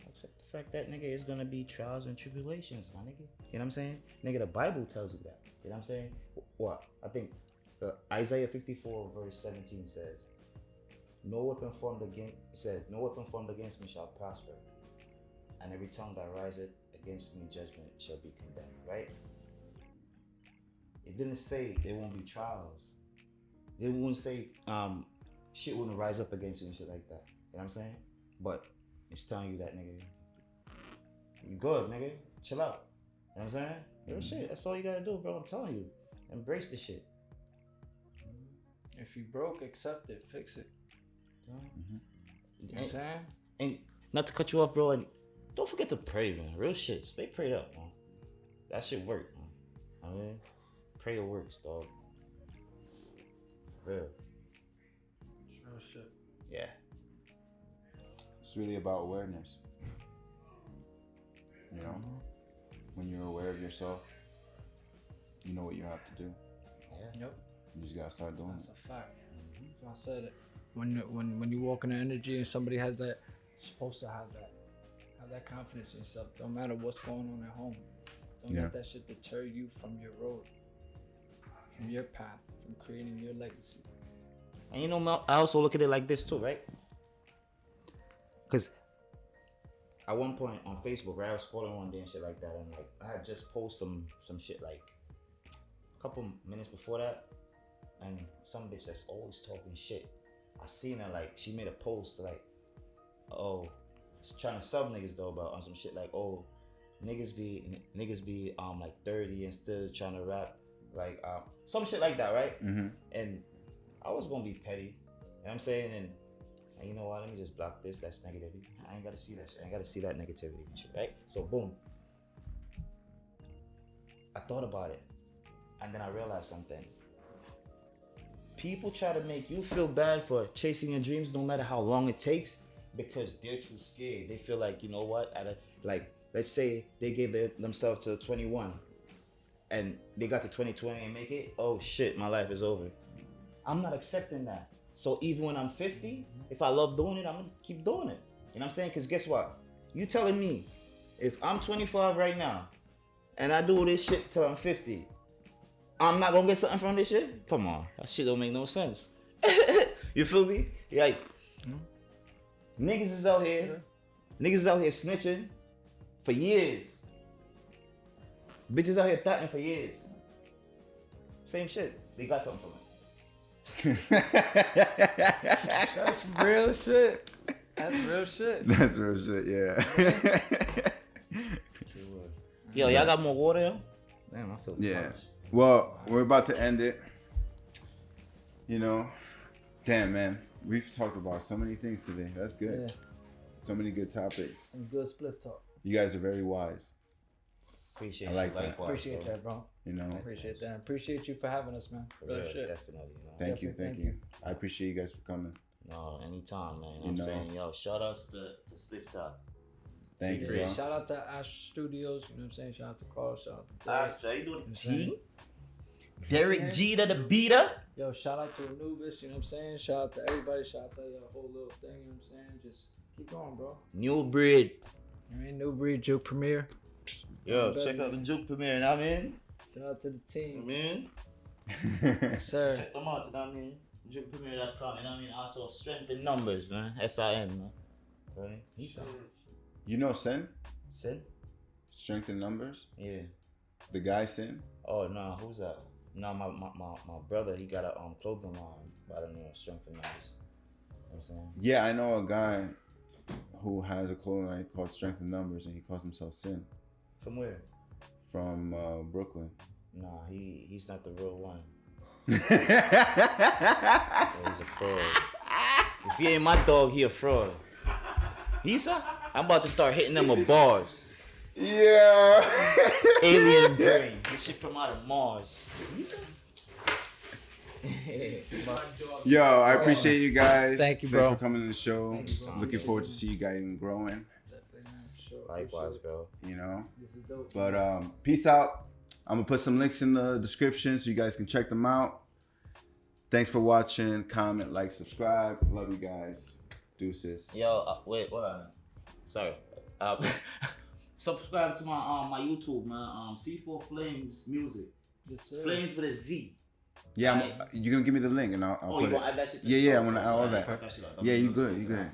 Accept the fact that nigga is gonna be trials and tribulations, my nigga. You know what I'm saying? Nigga, the Bible tells you that. You know what I'm saying? What? I think Isaiah 54 verse 17 says, "No weapon formed against," it said, "No weapon formed against me shall prosper, and every tongue that riseth against me in judgment shall be condemned." Right? It didn't say there won't be trials. It wouldn't say shit wouldn't rise up against you and shit like that. You know what I'm saying? But it's telling you that, nigga, you good, nigga. Chill out. You know what I'm saying? Real shit. That's all you gotta do, bro. I'm telling you. Embrace the shit. If you broke, accept it, fix it. You know what I'm saying? And not to cut you off, bro, and don't forget to pray, man. Real shit. Stay prayed up, man. That shit work, man. I mean, prayer works, dog. Real. Real shit. Yeah. It's really about awareness. You know, when you're aware of yourself, you know what you have to do. Yeah. Yep. You just gotta start doing That's it. a fact. So I said it. When you walk in the energy and somebody has that, you're supposed to have that confidence in yourself. Don't matter what's going on at home. Don't Yeah. let that shit deter you from your road, from your path, from creating your legacy. And you know, I also look at it like this too, right? Because at one point on Facebook, right, I was scrolling one day and shit like that, and like I had just posted some shit like a couple minutes before that, and some bitch that's always talking shit. I seen her, like, she made a post like, oh, she's trying to sub niggas though, about on some shit like, oh, niggas be like 30 and still trying to rap, like some shit like that, right? And I was gonna be petty, you know what I'm saying? And you know what, let me just block this, that's negativity. I ain't gotta see that shit. I ain't gotta see that negativity and shit, right? So boom, I thought about it, and then I realized something. People try to make you feel bad for chasing your dreams no matter how long it takes, because they're too scared. They feel like, you know what, like, let's say they gave themselves to 21 and they got to 2020 and make it, oh shit, my life is over. I'm not accepting that. So even when I'm 50, if I love doing it, I'm gonna keep doing it. You know what I'm saying? Because guess what? You telling me, if I'm 25 right now and I do this shit till I'm 50, I'm not gonna get something from this shit? Come on, that shit don't make no sense. You feel me? Like, niggas is out here snitching for years. Bitches out here thotting for years. Same shit. They got something from it. That's real shit. That's real shit. That's real shit, yeah. Yo, y'all got more water, yo? Damn, I feel Yeah. parched. Well, we're about to end it. You know, damn, man. We've talked about so many things today. That's good. Yeah. So many good topics. Some good split talk. You guys are very wise. Appreciate I like you. that. Likewise, Appreciate bro. that, bro. You know, Appreciate that. Appreciate you for having us, man. For Real real, shit. definitely, you know. thank you. Definitely, Thank you. I appreciate you guys for coming. No, anytime, man. You know You what know. I'm saying? Yo, shout outs to Spliff Top. Thank you, Secret. bro. Shout out to Ash Studios, you know what I'm saying? Shout out to Carl, shout out to Derek. How you doing? I'm T? saying? Derek G to the beater? Yo, shout out to Anubis, you know what I'm saying? Shout out to everybody, shout out to the whole little thing, you know what I'm saying? Just keep going, bro. New breed. I mean, New Breed Juke Premiere. Yo, Better, check out the man. Juke premiere, you know what I mean? Shout out to the team. Man. Yes, sir. Check them out, you know what I mean? JukePremiere.com, you know what I mean? Also, strength in numbers, man. SIN, man. Right? You know Sin? Sin? Strength in numbers? Yeah. The guy Sin? Oh, no, who's that? No, my brother, he got a clothing line by the name of Strength in Numbers. You know what I'm saying? Yeah, I know a guy who has a clothing line called Strength in Numbers, and he calls himself Sin From where? from Brooklyn. Nah, he's not the real one. Yeah, he's a fraud. If he ain't my dog, he a fraud. I'm about to start hitting them with bars. Yeah. Alien brain. This shit from out of Mars. Yo, I appreciate you guys. Thank you, Thanks bro. for coming to the show. Thank you, bro. Looking forward to see you guys growing. Definitely, man, for sure. Likewise, bro. You know. This is dope. But peace out. I'm gonna put some links in the description so you guys can check them out. Thanks for watching. Comment, like, subscribe. Love you guys. Deuces. Yo, wait, hold on. Sorry. Subscribe to my YouTube, man. C4 Flames Music. Yes, sir. Flames with a Z. Yeah, Right. you gonna give me the link and I'll Oh, put you it. gonna add that shit? Yeah, I want to add all I that. thought you like- Yeah, you good, you good.